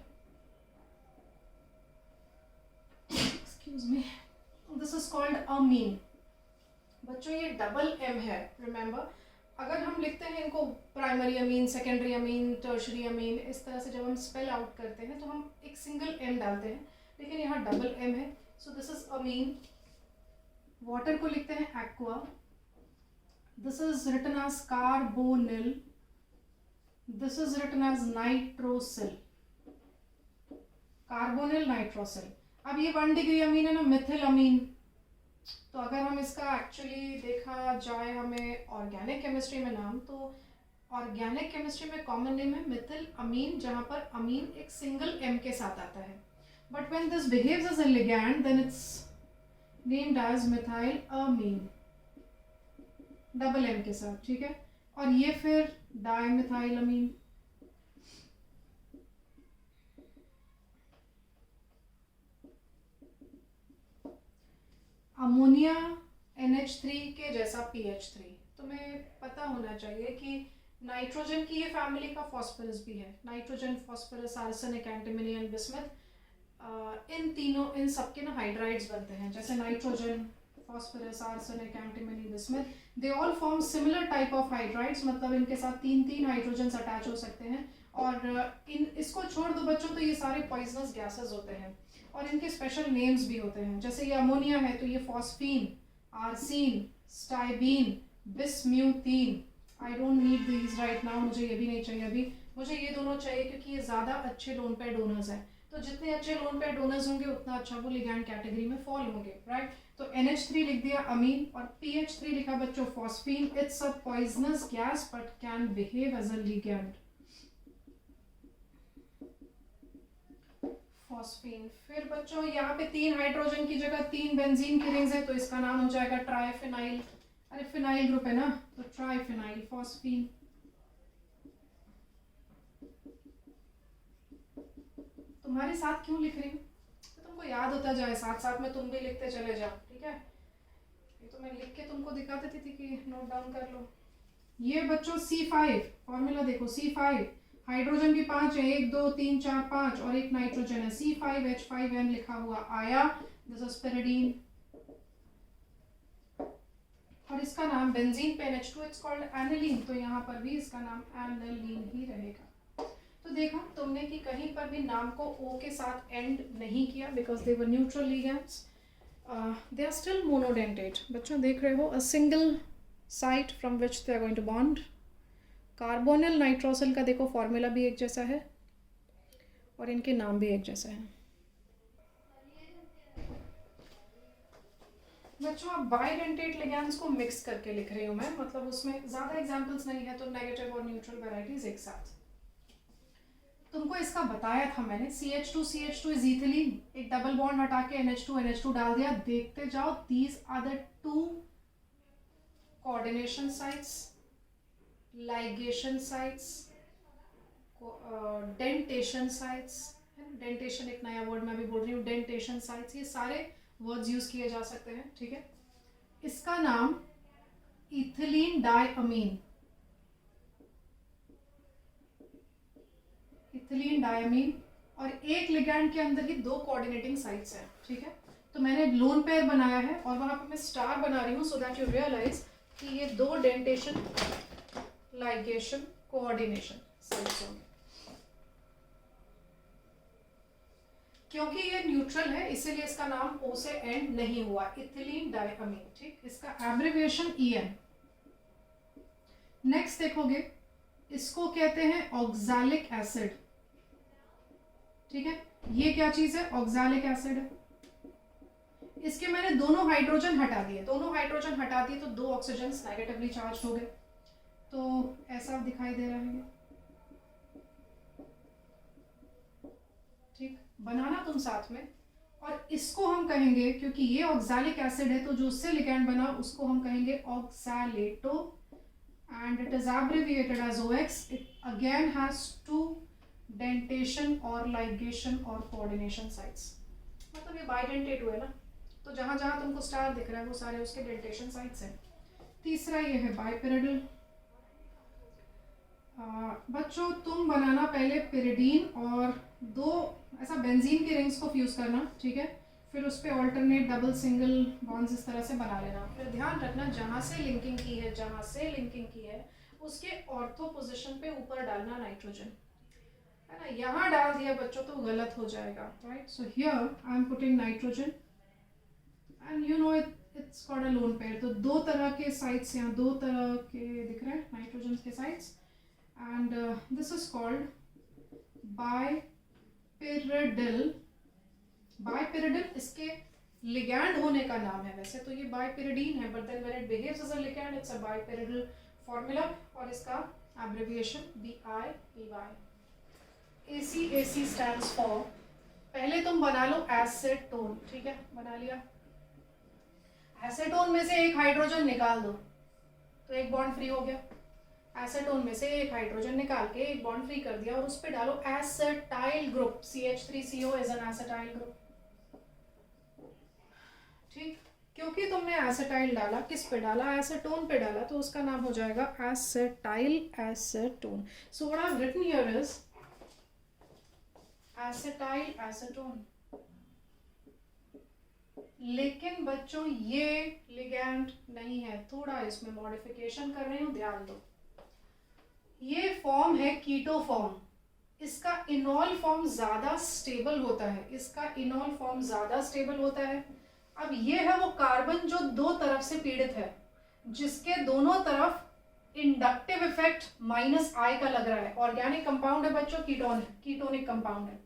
excuse me, this is called amine. बच्चों ये डबल M है, रिमेंबर। अगर हम लिखते हैं इनको primary amine, secondary amine, tertiary अमीन, इस तरह से जब हम स्पेल आउट करते हैं तो हम एक सिंगल M डालते हैं, लेकिन यहाँ डबल M है। So this is ammine. Water को लिखते हैं aqua, this is written as carbonyl, this is written as nitrosyl, carbonyl nitrosyl. अब ये 1 डिग्री अमीन है ना, मिथिल अमीन। तो अगर हम इसका एक्चुअली देखा जाए हमें ऑर्गेनिक केमिस्ट्री में नाम, तो ऑर्गेनिक केमिस्ट्री में कॉमन नेम है मिथिल अमीन, जहां पर अमीन एक सिंगल एम के साथ आता है. But when this behaves as a ligand then it's named as methyl ammine, double M के साथ. ठीक है, और ये फिर डाइमिथाइल अमीन. अमोनिया NH3 के जैसा PH3. तुम्हें पता होना चाहिए कि नाइट्रोजन की ये फैमिली का फॉस्फोरस भी है. Nitrogen, phosphorus, arsenic, antimony and bismuth, इन सब के ना हाइड्राइड्स बनते हैं. जैसे nitrogen, phosphorus, arsenic, antimony, bismuth, they all form similar type of hydrides. मतलब इनके साथ तीन हाइड्रोजन अटैच हो सकते हैं. और इसको छोड़ दो बच्चों तो ये सारे पॉइजनस गैसेस होते हैं और इनके स्पेशल नेम्स भी होते हैं. जैसे ये अमोनिया है तो ये phosphine, arsine, stibine, bismuthine. I don't need these right now, मुझे ये भी नहीं चाहिए अभी. मुझे ये दोनों चाहिए क्योंकि ये ज़्यादा अच्छे लोन पेयर डोनर्स हैं. तो जितने अच्छे लोन पेयर डोनर्स होंगे उतना अच्छा वो लिगैंड कैटेगरी में फॉल होंगे. राइट, तो NH3 लिख दिया अमीन और PH3 लिखा बच्चों phosphine. It's a poisonous gas but can behave as a ligand. Phosphine. फिर बच्चों यहाँ पे 3 हाइड्रोजन की जगह 3 बेंजीन की रिंग्स है तो इसका नाम हो जाएगा ट्राइफिनाइल. अरे फिनाइल ग्रुप है ना, तो ट्राइफिनाइल फॉस्फीन. तुम्हारे साथ क्यों लिख रही हूँ, तो तुमको याद होता जाए, साथ साथ में तुम भी लिखते चले जाओ. ठीक है, ये तो मैं लिख के तुमको दिखा देती थी कि नोट डाउन कर लो. ये बच्चों C5 फॉर्मूला देखो. C5 हाइड्रोजन की 5 है, 1 2 3 4 5 और एक नाइट्रोजन है. C5H5N लिखा हुआ आया. दिस इज पिरिडीन और इसका नाम बेंजीन पे NH2 इट्स कॉल्ड एनिलीन. तो यहाँ पर भी इसका नाम एनिलीन ही रहेगा. तो देखा तुमने कि कहीं पर भी नाम को O के साथ एंड नहीं किया because they were neutral ligands. They are still monodentate. बच्चों देख रहे हो, a single site from which they are going to bond. Carbonyl nitrosyl का देखो फॉर्मूला भी एक जैसा है और इनके नाम भी एक जैसा है. बच्चों अब बाइडेंटेट लिगैंड्स को मिक्स करके लिख रही हूँ मैं. मतलब उसमें ज़्यादा एग्जांपल्स नहीं है तो नेगेटिव और न्यूट्रल वैरायटीज एक साथ. तुमको इसका बताया था मैंने. CH2 is ethylene. एक डबल बॉन्ड हटा के NH2 डाल दिया. देखते जाओ, these are the 2 coordination sites, ligation sites, dentation sites. Dentation एक नया वर्ड मैं भी बोल रही हूँ. डेंटेशन साइट्स, ये सारे वर्ड्स यूज किए जा सकते हैं. ठीक है, इसका नाम इथिलीन डायअमीन. इथिलीन डायअमीन. और एक लिगैंड के अंदर ही 2 कोऑर्डिनेटिंग साइट्स हैं. ठीक है, तो मैंने लोन पेयर बनाया है और वहां पर मैं स्टार बना रही हूँ सो दैट यू रियलाइज कि ये 2 डेंटेशन, लाइगेशन, कोऑर्डिनेशन साइट्स होंगे. क्योंकि ये न्यूट्रल है इसीलिए इसका नाम O से एंड नहीं हुआ. इथिलीन डायअमीन. ठीक, इसका एब्रिविएशन EN. नेक्स्ट देखोगे, इसको कहते हैं ऑक्सैलिक एसिड. ठीक है, ये क्या चीज है, ऑक्सैलिक एसिड है. इसके मैंने दोनों हाइड्रोजन हटा दिए. तो 2 ऑक्सीजन नेगेटिवली चार्ज हो गए. तो ऐसा दिखाई दे रहा है ये. ठीक, बनाना तुम साथ में. और इसको हम कहेंगे, क्योंकि ये ऑक्सैलिक एसिड है तो जो उससे लिगैंड बना उसको हम कहेंगे ऑक्सैलेटो and it is abbreviated as OX. It again has 2 dentation or ligation or coordination sites. मतलब ये बाइडेंटेट हुए ना, तो जहाँ जहाँ तुमको स्टार दिख रहा है वो सारे उसके डेंटेशन साइट्स हैं. तीसरा ये है बाइपिरिडल. बच्चों तुम बनाना पहले पिरिडीन और 2 ऐसा बेंजीन की रिंग्स को फ्यूज करना. ठीक है, फिर उस पर ऑल्टरनेट डबल सिंगल बॉन्ड्स इस तरह से बना लेना. फिर ध्यान रखना जहाँ से लिंकिंग की है उसके ऑर्थो पोजीशन पे ऊपर डालना नाइट्रोजन, है ना. यहाँ डाल दिया बच्चों तो गलत हो जाएगा. Right, so here I am putting nitrogen and you know it's called a lone pair. तो 2 तरह के साइट्स यहाँ 2 तरह के दिख रहे हैं नाइट्रोजन के sites and this is called bipyridyl. Bipyridyl इसके लिगैंड होने का नाम है. वैसे तो ये बाइपिरिडीन है but then when it behaves as a ligand it's a bipyridyl formula. और इसका abbreviation BIPY. AC stands for, पहले तुम बना लो एसेटोन, ठीक है, बना लिया. एसेटोन में से एक हाइड्रोजन निकाल दो तो एक बॉन्ड फ्री हो गया. एसेटोन में से एक हाइड्रोजन निकाल के एक बॉन्ड फ्री कर दिया और उस पे डालो acetyl group. CH3CO is an acetyl group. ठीक, क्योंकि तुमने एसेटाइल डाला, किस पे डाला, एसेटोन पे डाला, तो उसका नाम हो जाएगा acetyl acetone. So what I have written here is acetyl acetone. लेकिन बच्चों ये लिगैंड नहीं है, थोड़ा इसमें मॉडिफिकेशन कर रही हूँ, ध्यान दो. ये फॉर्म है कीटो फॉर्म. इसका इनॉल फॉर्म ज्यादा स्टेबल होता है, इसका इनॉल फॉर्म ज्यादा स्टेबल होता है. अब ये है वो कार्बन जो दो तरफ से पीड़ित है, जिसके दोनों तरफ इंडक्टिव इफेक्ट -I का लग रहा है. ऑर्गेनिक कंपाउंड है बच्चों, कीटोन है, कीटोनिक कंपाउंड है.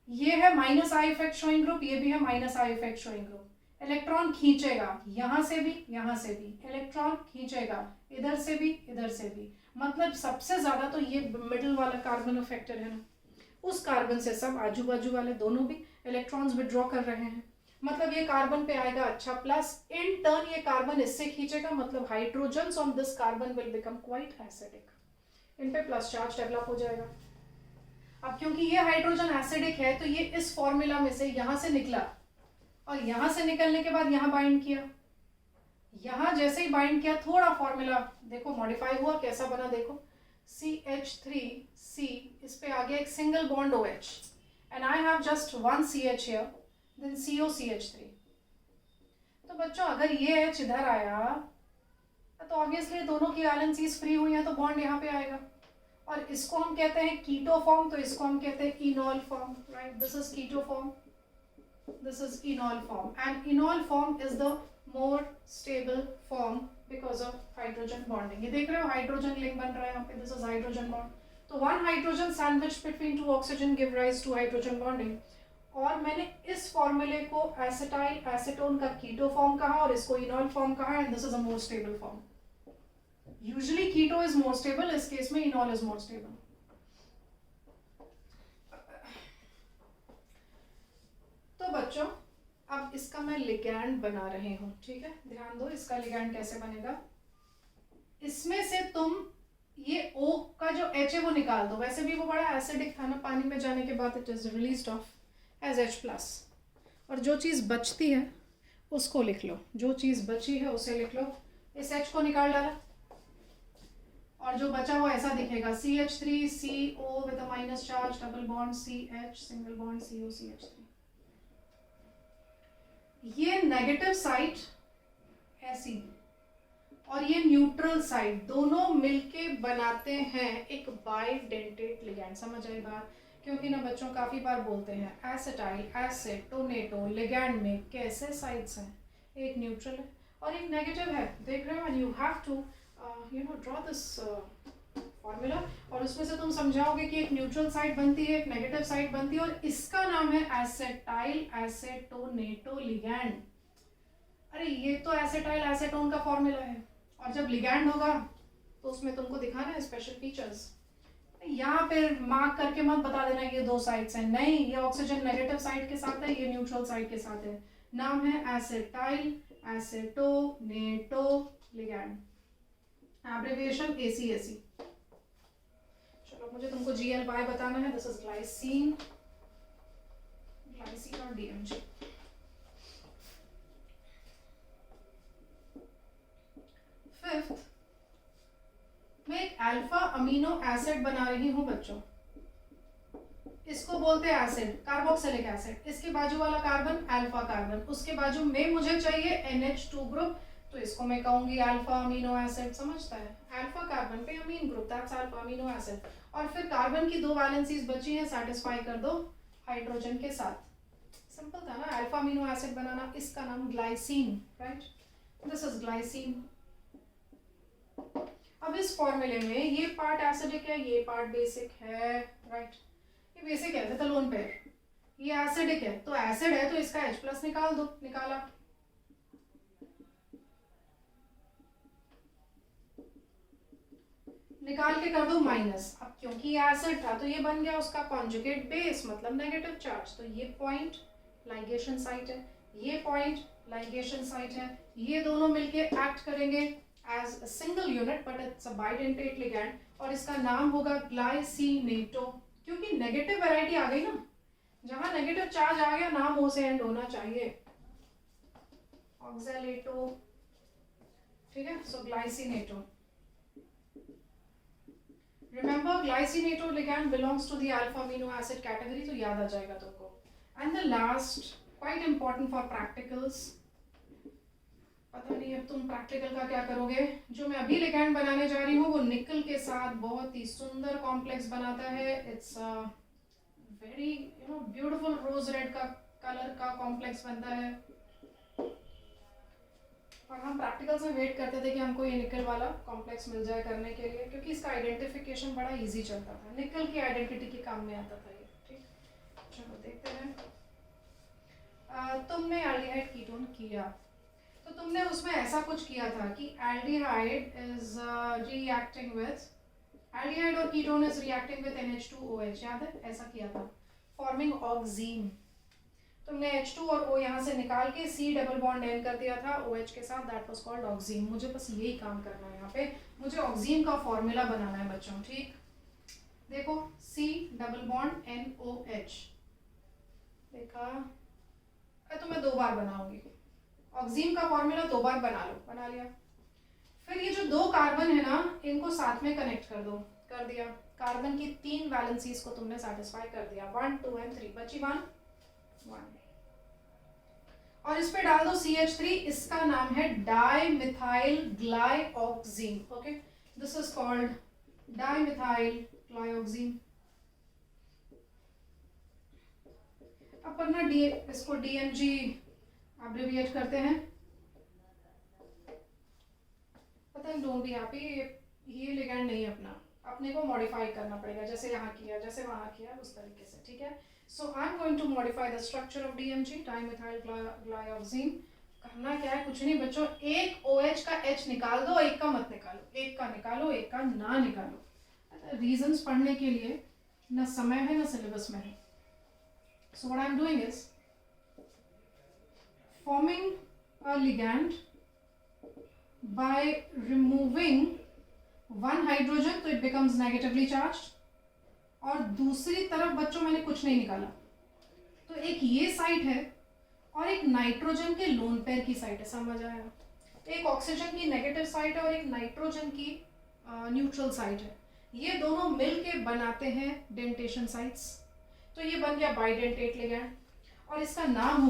ये है -I इफेक्ट शोइंग ग्रुप, ये भी है -I effect showing group. Electron खींचेगा यहां से भी, यहां से भी इलेक्ट्रॉन खींचेगा, इधर से भी, इधर से भी. मतलब सबसे ज्यादा तो ये मिडिल वाला कार्बन अफेक्टेड है ना. उस कार्बन से सब आजू बाजू वाले दोनों भी इलेक्ट्रॉन्स विड्रॉ कर रहे हैं. मतलब ये कार्बन पे आएगा अच्छा प्लस, इन टर्न ये कार्बन इससे खींचेगा, मतलब hydrogens on this carbon will become quite acidic. इन पे प्लस चार्ज डेवलप हो जाएगा. अब क्योंकि ये हाइड्रोजन एसिडिक है तो ये इस फॉर्मूला में से यहां से निकला और यहां से निकलने के बाद यहां बाइंड किया. यहां जैसे ही बाइंड किया थोड़ा फॉर्मूला देखो मॉडिफाई हुआ, कैसा बना देखो. CH3C, इस पे आ गया एक single bond OH and I have just one CH here, then COCH3. तो बच्चों अगर ये H इधर आया तो ऑब्वियसली दोनों की वैलेंसीज फ्री हुई हैं तो बॉन्ड यहाँ पे आएगा. और इसको हम कहते हैं कीटो फॉर्म, तो इसको हम कहते हैं enol form. Right, this is keto form, this is enol form. And enol form is the more stable form because of hydrogen bonding. ये देख रहे हो हाइड्रोजन लिंक बन रहा है यहाँ पे, दिस इज हाइड्रोजन बॉन्ड. तो one hydrogen sandwich between two oxygen give rise to hydrogen bonding. और मैंने इस फॉर्मूले को एसेटाइल एसेटोन का कीटो फॉर्म कहा और इसको इनॉल फॉर्म कहा, and this is a more stable form. Usually keto is more stable, इस केस में enol is more stable. तो बच्चों अब इसका मैं लिगैंड बना रही हूँ, ठीक है, ध्यान दो इसका लिगैंड कैसे बनेगा. इसमें से तुम ये O का जो H है वो निकाल दो. वैसे भी वो बड़ा एसिडिक था ना, पानी में जाने के बाद it is released off as H+. और जो चीज़ बचती है उसको लिख लो, जो चीज़ बची है उसे लिख लो. इस H को निकाल डाला और जो बचा वो ऐसा दिखेगा, CH3CO with a minus charge, double bond CH, single bond COCH3. ये नेगेटिव साइड ऐसी और ये न्यूट्रल साइड दोनों मिलके बनाते हैं एक बाइडेंटेट लिगैंड. समझ आई बात? क्योंकि ना बच्चों काफी बार बोलते हैं एसिटाइल एसेटोनेटो लिगैंड में कैसे साइड्स हैं, एक न्यूट्रल है और एक नेगेटिव है. देख रहे हो, and you have to draw this formula और उसमें से तुम समझाओगे कि एक न्यूट्रल साइड बनती है, एक नेगेटिव साइड बनती है और इसका नाम है एसेटाइल एसेटोनेटो लिगैंड. अरे ये तो एसेटाइल एसेटोन का फॉर्मूला है और जब लिगैंड होगा तो उसमें तुमको दिखाना है स्पेशल फीचर्स. यहाँ पे मार्क करके मत बता देना ये दो साइड्स हैं, नहीं, ये ऑक्सीजन नेगेटिव साइड के साथ है, ये न्यूट्रल साइड के साथ है. नाम है एसेटाइल एसेटोनेटो लिगैंड, एब्रिविएशन ACAC. चलो मुझे तुमको GL बताना है. दिस इज ग्लाइसिन, ग्लाइसिन और DMG. फिफ्थ, मैं एक अल्फा अमीनो एसिड बना रही हूं बच्चों. इसको बोलते हैं एसिड, कार्बोक्सिलिक एसिड. इसके बाजू वाला कार्बन अल्फा कार्बन, उसके बाजू में मुझे चाहिए NH2 ग्रुप, तो इसको मैं कहूंगी अल्फा अमीनो एसिड. समझता है, अल्फा कार्बन पे amine group, that's alpha amino acid. और फिर कार्बन की दो वैलेंसीज बची हैं, सेटिस्फाई कर दो हाइड्रोजन के साथ. सिंपल था ना अल्फा अमीनो एसिड बनाना. इसका नाम glycine. Right, this is glycine. अब इस फॉर्मूले में ये पार्ट एसिडिक है, ये पार्ट बेसिक है. राइट, ये बेसिक है तो लोन पेयर, ये एसिडिक है तो एसिड है तो इसका H+ निकाल दो. निकाला. निकाल के कर दो माइनस। अब क्योंकि एसिड था तो ये बन गया उसका कॉन्जुगेट बेस, मतलब नेगेटिव चार्ज। तो ये पॉइंट लाइगेशन साइट है, ये पॉइंट लाइगेशन साइट है, ये दोनों मिलके एक्ट करेंगे as a single unit but it's a bidentate ligand, और इसका नाम होगा ग्लाइसिनेटो। क्योंकि नेगेटिव वैरायटी आ गई ना, जहां नेगेटिव चार्ज आ गया नाम ओ से एंड होना चाहिए, ऑक्सैलेटो। ठीक है, सो glycinato. Remember, glycineto ligand belongs to the alpha amino acid category, तो याद आ जाएगा तुमको। And the last, quite important for practicals, पता नहीं अब तुम प्रैक्टिकल का क्या करोगे। जो मैं अभी लिगैंड बनाने जा रही हूँ वो निकल के साथ बहुत ही सुंदर कॉम्प्लेक्स बनाता है। It's very beautiful rose red का कलर का कॉम्प्लेक्स बनता है। और हम प्रैक्टिकल्स में वेट करते थे कि हमको ये निकल वाला कॉम्प्लेक्स मिल जाए करने के लिए, क्योंकि इसका आइडेंटिफिकेशन बड़ा इजी चलता था, निकल की आइडेंटिटी के काम में आता था ये। ठीक, चलो देखते हैं। तुमने एल्डिहाइड कीटोन किया तो तुमने उसमें ऐसा कुछ किया था कि aldehyde is reacting with, aldehyde और ketone is reacting with NH2OH, याद है? ऐसा किया था, फॉर्मिंग ऑक्सीन। तुमने H2 और O यहाँ से निकाल के C डबल बॉन्ड N कर दिया था OH के साथ, दैट वाज कॉल्ड ऑक्सीन। मुझे बस यही काम करना है यहाँ पे, मुझे ऑक्सीन का फॉर्मूला बनाना है बच्चों। ठीक, देखो C डबल बॉन्ड NOH देखा, तो मैं 2 बार बनाऊंगी। ऑक्सीन का फॉर्मूला 2 बार बना लो, बना लिया। फिर ये जो 2 कार्बन है ना, इनको साथ में कनेक्ट कर दो, कर दिया। कार्बन की 3 वैलेंसीज को तुमने सेटिस्फाई कर दिया, 1 2 एंड 3, बची 1 और इस पे डाल दो CH3, इसका नाम है dimethyl glyoxime. Okay, this is called dimethyl glyoxime. अब पढ़ना इसको DMG एब्रिविएट करते हैं। पता है, डोंट बी हैप्पी, ये लिगैंड नहीं अपना, अपने को मॉडिफाई करना पड़ेगा, जैसे यहाँ किया, जैसे वहां किया, उस तरीके से। ठीक है, so I'm going to modify the structure of DMG, dimethyl glyoxine। करना क्या है, कुछ नहीं बच्चों, एक OH का H निकाल दो, एक का मत निकालो, एक का निकालो, एक का ना निकालो। रीजंस पढ़ने के लिए ना समय है ना सिलेबस में है। So what I'm doing is forming a ligand by removing one hydrogen, तो it becomes negatively charged, और दूसरी तरफ बच्चों मैंने कुछ नहीं निकाला, तो एक ये साइट है और एक नाइट्रोजन के लोन पेयर की साइट है, समझ आया? एक ऑक्सीजन की नेगेटिव साइट है और एक नाइट्रोजन की न्यूट्रल साइट है, ये दोनों मिलके बनाते हैं डेंटेशन साइट्स। तो ये बन गया बाइडेंटेट लिगैंड, और इसका नाम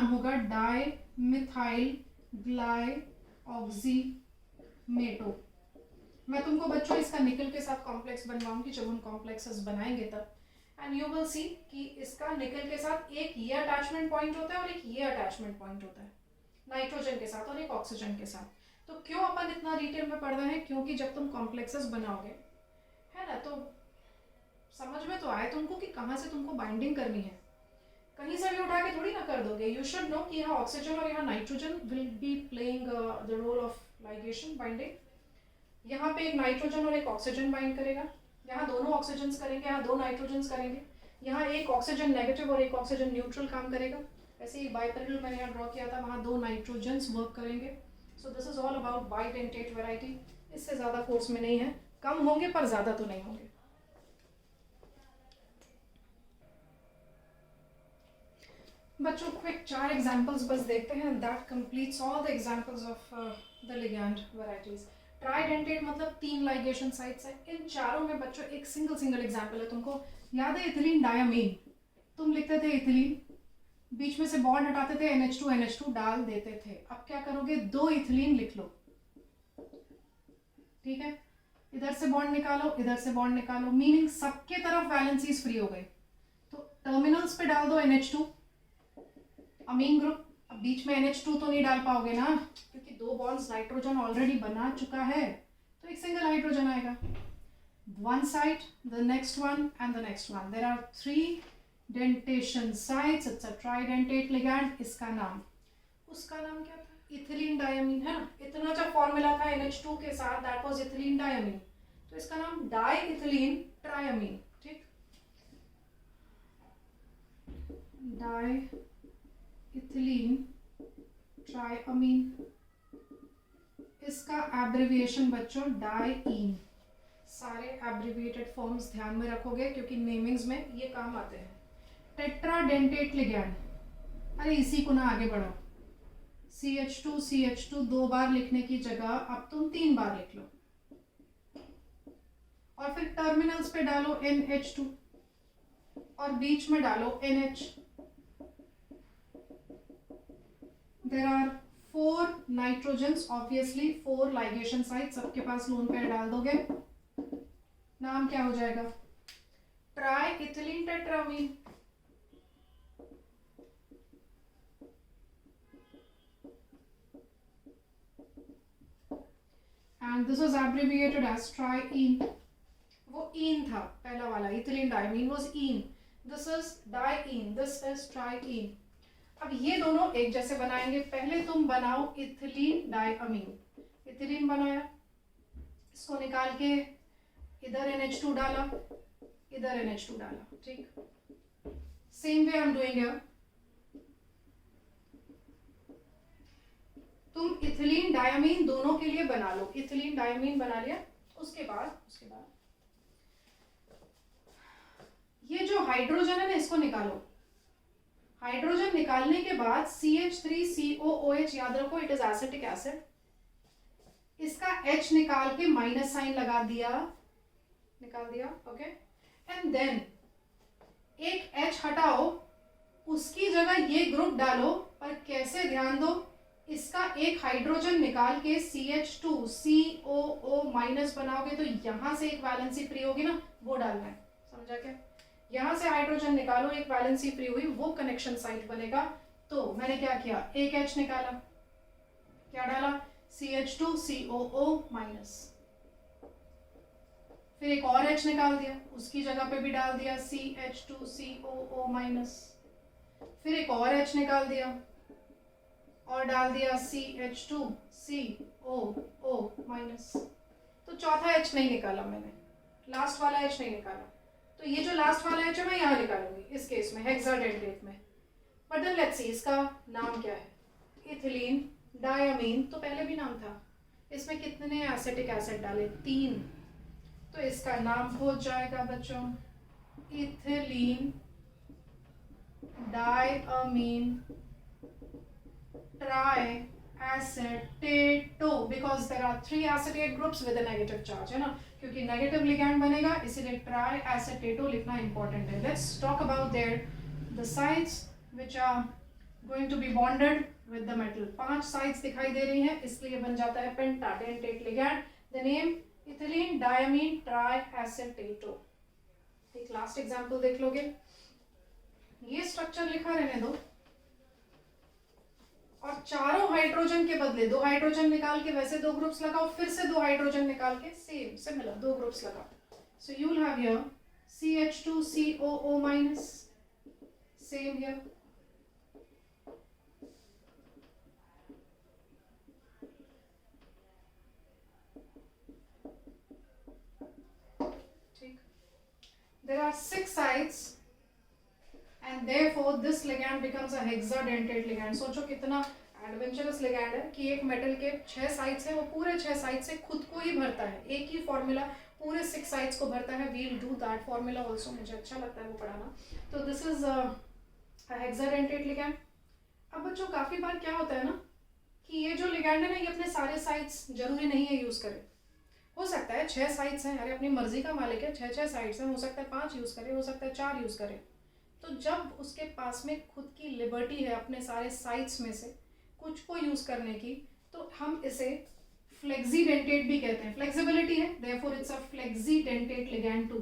होगा डाइमिथाइल ग्लाइऑक्सीनेटो। मैं तुमको बच्चों इसका निकल के साथ कॉम्प्लेक्स बनवाऊंगी जब हम कॉम्प्लेक्सेस बनाएंगे तब, एंड यू विल सी कि इसका निकल के साथ एक ये अटैचमेंट पॉइंट होता है और एक ये अटैचमेंट पॉइंट होता है, नाइट्रोजन के साथ और एक ऑक्सीजन के साथ। तो क्यों अपन इतना डिटेल में पढ़ रहे हैं, क्योंकि जब तुम कॉम्प्लेक्सेस बनाओगे, है ना, तो समझ में तो आए तुमको कि कहाँ से तुमको बाइंडिंग करनी है, कहीं से भी उठा के थोड़ी ना कर दोगे। यू शुड नो कि यहाँ ऑक्सीजन और यहाँ nitrogen will be playing the role of ligation binding. यहाँ पे एक नाइट्रोजन और एक ऑक्सीजन बाइंड करेगा, यहाँ दोनों ऑक्सीजन करेंगे, यहाँ 2 नाइट्रोजन करेंगे, यहाँ एक ऑक्सीजन नेगेटिव और एक ऑक्सीजन न्यूट्रल काम करेगा। ऐसे ही बाइपेरिल मैंने यहाँ ड्रॉ किया था, वहाँ 2 नाइट्रोजन वर्क करेंगे। सो this is all about bidentate variety. इससे ज़्यादा कोर्स में नहीं है, कम होंगे पर ज़्यादा तो नहीं होंगे। बच्चों क्विक 4 एग्जाम्पल्स बस देखते हैं, that completes all the examples of the ligand varieties. Tridentate मतलब 3 लाइगेशन साइट्स है, इन चारों में बच्चों एक सिंगल एग्जाम्पल है। तुमको याद है इथिलीन डायमीन, तुम लिखते थे इथिलीन, बीच में से बॉन्ड हटाते थे, NH2 डाल देते थे। अब क्या करोगे, 2 इथिलीन लिख लो, ठीक है, इधर से बॉन्ड निकालो, इधर से बॉन्ड निकालो, मीनिंग सबके तरफ वैलेंसीज फ्री हो गए। तो टर्मिनल्स पे डाल दो NH2 अमीन ग्रुप। अब बीच में NH2 तो नहीं डाल पाओगे ना, क्योंकि 2 बॉन्ड्स नाइट्रोजन ऑलरेडी बना चुका है, तो एक सिंगल हाइड्रोजन आएगा। One site, the next one and the next one. There are 3 dentation sites. It's a tridentate ligand. इसका नाम, उसका नाम क्या था, इथिलीन डायमीन, है ना। इतना जो फॉर्मूला था NH2 के साथ, that was इथिलीन डायमीन। तो इसका नाम डाईइथिलीन ट्रायमीन, ठीक, डाईइथिलीन ट्रायमीन, इसका एब्रिविएशन बच्चों डाईईन। सारे एब्रिविएटेड फॉर्म्स ध्यान में रखोगे क्योंकि नेमिंग्स में ये काम आते हैं। टेट्राडेंटेट लिगैंड, अरे इसी को ना आगे बढ़ो, CH2 2 बार लिखने की जगह अब तुम 3 बार लिख लो, और फिर टर्मिनल्स पे डालो NH2 और बीच में डालो NH। There are 4 nitrogens, obviously 4 ligation site, सबके पास लोन पेयर डाल दोगे, नाम क्या हो जाएगा, ट्राईइथिलीन tetrammine. And this was abbreviated as triene. वो इन था पहला वाला, ethylene diamine was in, this is diene, this is triene। अब ये दोनों एक जैसे बनाएंगे। पहले तुम बनाओ इथिलीन डायमीन, इथिलीन बनाया, इसको निकाल के इधर NH2 डाला, इधर NH2 डाला, ठीक, same way I am doing here. तुम इथिलीन डायमीन दोनों के लिए बना लो, इथिलीन डायमीन बना लिया, उसके बाद ये जो हाइड्रोजन है ना इसको निकालो। हाइड्रोजन निकालने के बाद CH3COOH, याद रखो इट इज एसिटिक एसिड, इसका H निकाल के माइनस साइन लगा दिया, निकाल दिया, ओके, एंड देन एक H हटाओ, उसकी जगह ये ग्रुप डालो, पर कैसे ध्यान दो, इसका एक हाइड्रोजन निकाल के CH2COO माइनस बनाओगे तो यहां से एक वैलेंसी फ्री होगी ना, वो डालना है, समझा क्या, यहां से हाइड्रोजन निकालो, एक वैलेंसी फ्री हुई, वो कनेक्शन साइट बनेगा। तो मैंने क्या किया, एक H निकाला, क्या डाला, CH2COO माइनस, फिर एक और H निकाल दिया, उसकी जगह पे भी डाल दिया CH2COO माइनस, फिर एक और H निकाल दिया और डाल दिया CH2COO माइनस। तो चौथा H नहीं निकाला मैंने, लास्ट वाला H नहीं निकाला, तो ये जो लास्ट वाला H है मैं यहाँ निकालूंगी इस केस में, हेक्साडेंटेट में। बट देन लेट्स सी इसका नाम क्या है, इथिलीन डायमीन, तो पहले भी नाम था, इसमें कितने एसिटिक एसिड डाले, 3, तो इसका नाम हो जाएगा बच्चों ethylene diamine triacetato, because there are 3 acetate groups with a negative charge, है ना, क्योंकि नेगेटिव लिगैंड बनेगा इसीलिए triacetato लिखना इंपॉर्टेंट है। Let's talk about the sites which are going to be bonded with the metal। 5 sites दिखाई दे रही हैं, इसलिए बन जाता है pentadentate ligand। The name ethylene diamine triacetato। एक लास्ट एग्जाम्पल देख लोगे, ये स्ट्रक्चर लिखा रहने दो, और चारों हाइड्रोजन के बदले 2 हाइड्रोजन निकाल के वैसे 2 ग्रुप्स लगाओ, फिर से 2 हाइड्रोजन निकाल के सेम सिमिलर 2 ग्रुप्स लगाओ। So you will have here CH2COO minus, same here, ठीक, there are 6 sites and therefore this ligand becomes a hexadentate ligand। सोचो कितना एडवेंचरस लिगैंड है कि एक मेटल के 6 साइड्स है, वो पूरे 6 साइड से खुद को ही भरता है, एक ही फॉर्मूला पूरे 6 साइड्स को भरता है। We'll do that formula also, मुझे अच्छा लगता है वो पढ़ाना। तो दिस इज हेक्साडेंटेट लिगैंड। अब बच्चों काफ़ी बार क्या होता है ना कि ये जो लिगैंड है ना, ये अपने सारे साइड्स जरूरी नहीं है यूज़ करे, हो सकता है 6 साइड्स हैं, अरे अपनी मर्जी का मालिक है, 6 साइड्स हैं, हो सकता है 5 यूज़ करे, हो सकता है 4 यूज़ करे। तो जब उसके पास में खुद की लिबर्टी है अपने सारे साइट्स में से कुछ को यूज करने की, तो हम इसे फ्लेक्सीडेंटेट भी कहते हैं, फ्लेक्सिबिलिटी है, therefore it's a flexidentate ligand too.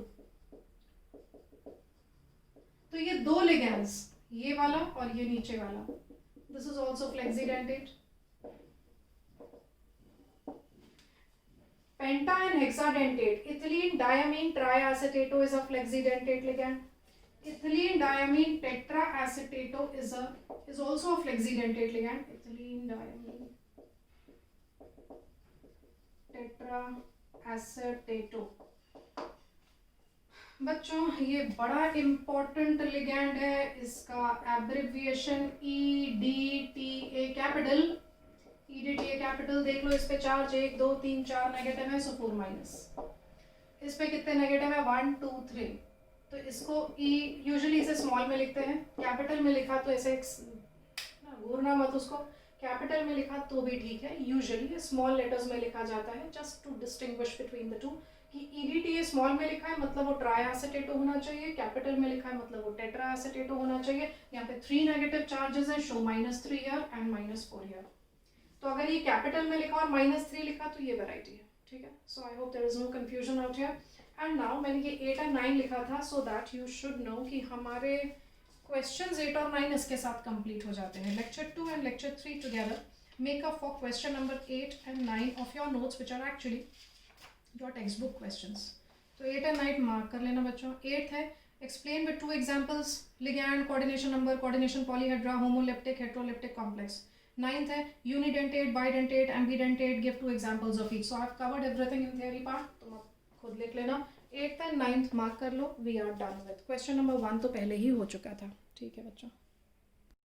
तो ये 2 लिगैंड्स, ये वाला और ये नीचे वाला, this is also flexidentate. Penta and hexadentate, ethylene diamine triacetato is a flexidentate ligand. Ethylene diamine tetraacetato is also a flexidentate ligand। Ethylene diamine एसेटेटो। बच्चों ये बड़ा इम्पोर्टेंट लिगैंड है, इसका abbreviation EDTA capital. EDTA capital देख लो, इस पे charge 1 2 3 4 negative है, सो 4 minus. इस पे कितने नेगेटिव है? 1 2 3। तो इसको यूजुअली इसे स्मॉल में लिखते हैं, कैपिटल में लिखा तो ऐसे घूरना मत उसको, कैपिटल में लिखा तो भी ठीक है, यूजुअली स्मॉल लेटर्स में लिखा जाता है, just to distinguish between the two. कि EDTA स्मॉल में लिखा है मतलब वो ट्राईएसिटेटो होना चाहिए, कैपिटल में लिखा है मतलब वो टेट्राएसिटेटो होना चाहिए। यहाँ पे 3 नेगेटिव चार्जेस हैं, शो -3 हियर एंड -4 हियर। तो अगर ये कैपिटल में लिखा और -3 लिखा तो ये वेराइटी है, ठीक है। So I hope there is no confusion out here. And now मैंने ये 8 और 9 लिखा था so that you should know कि हमारे क्वेश्चंस 8 और 9 इसके साथ कंप्लीट हो जाते हैं। Lecture 2 and lecture 3 together make up for question number 8 and 9 of your notes which are actually your text book questions. तो 8 एंड 9 मार्क कर लेना बच्चों। 8 है explain with 2 examples ligand, coordination number, coordination polyhedra, homoleptic, heteroleptic complex. 9th है unidentate, bidentate, ambidentate, give 2 examples of each. So I have covered everything in theory part, तुम आप खुद लिख लेना। 8th एंड 9th मार्क कर लो, we are done with. Question number 1 तो पहले ही हो चुका था, ठीक है बच्चों।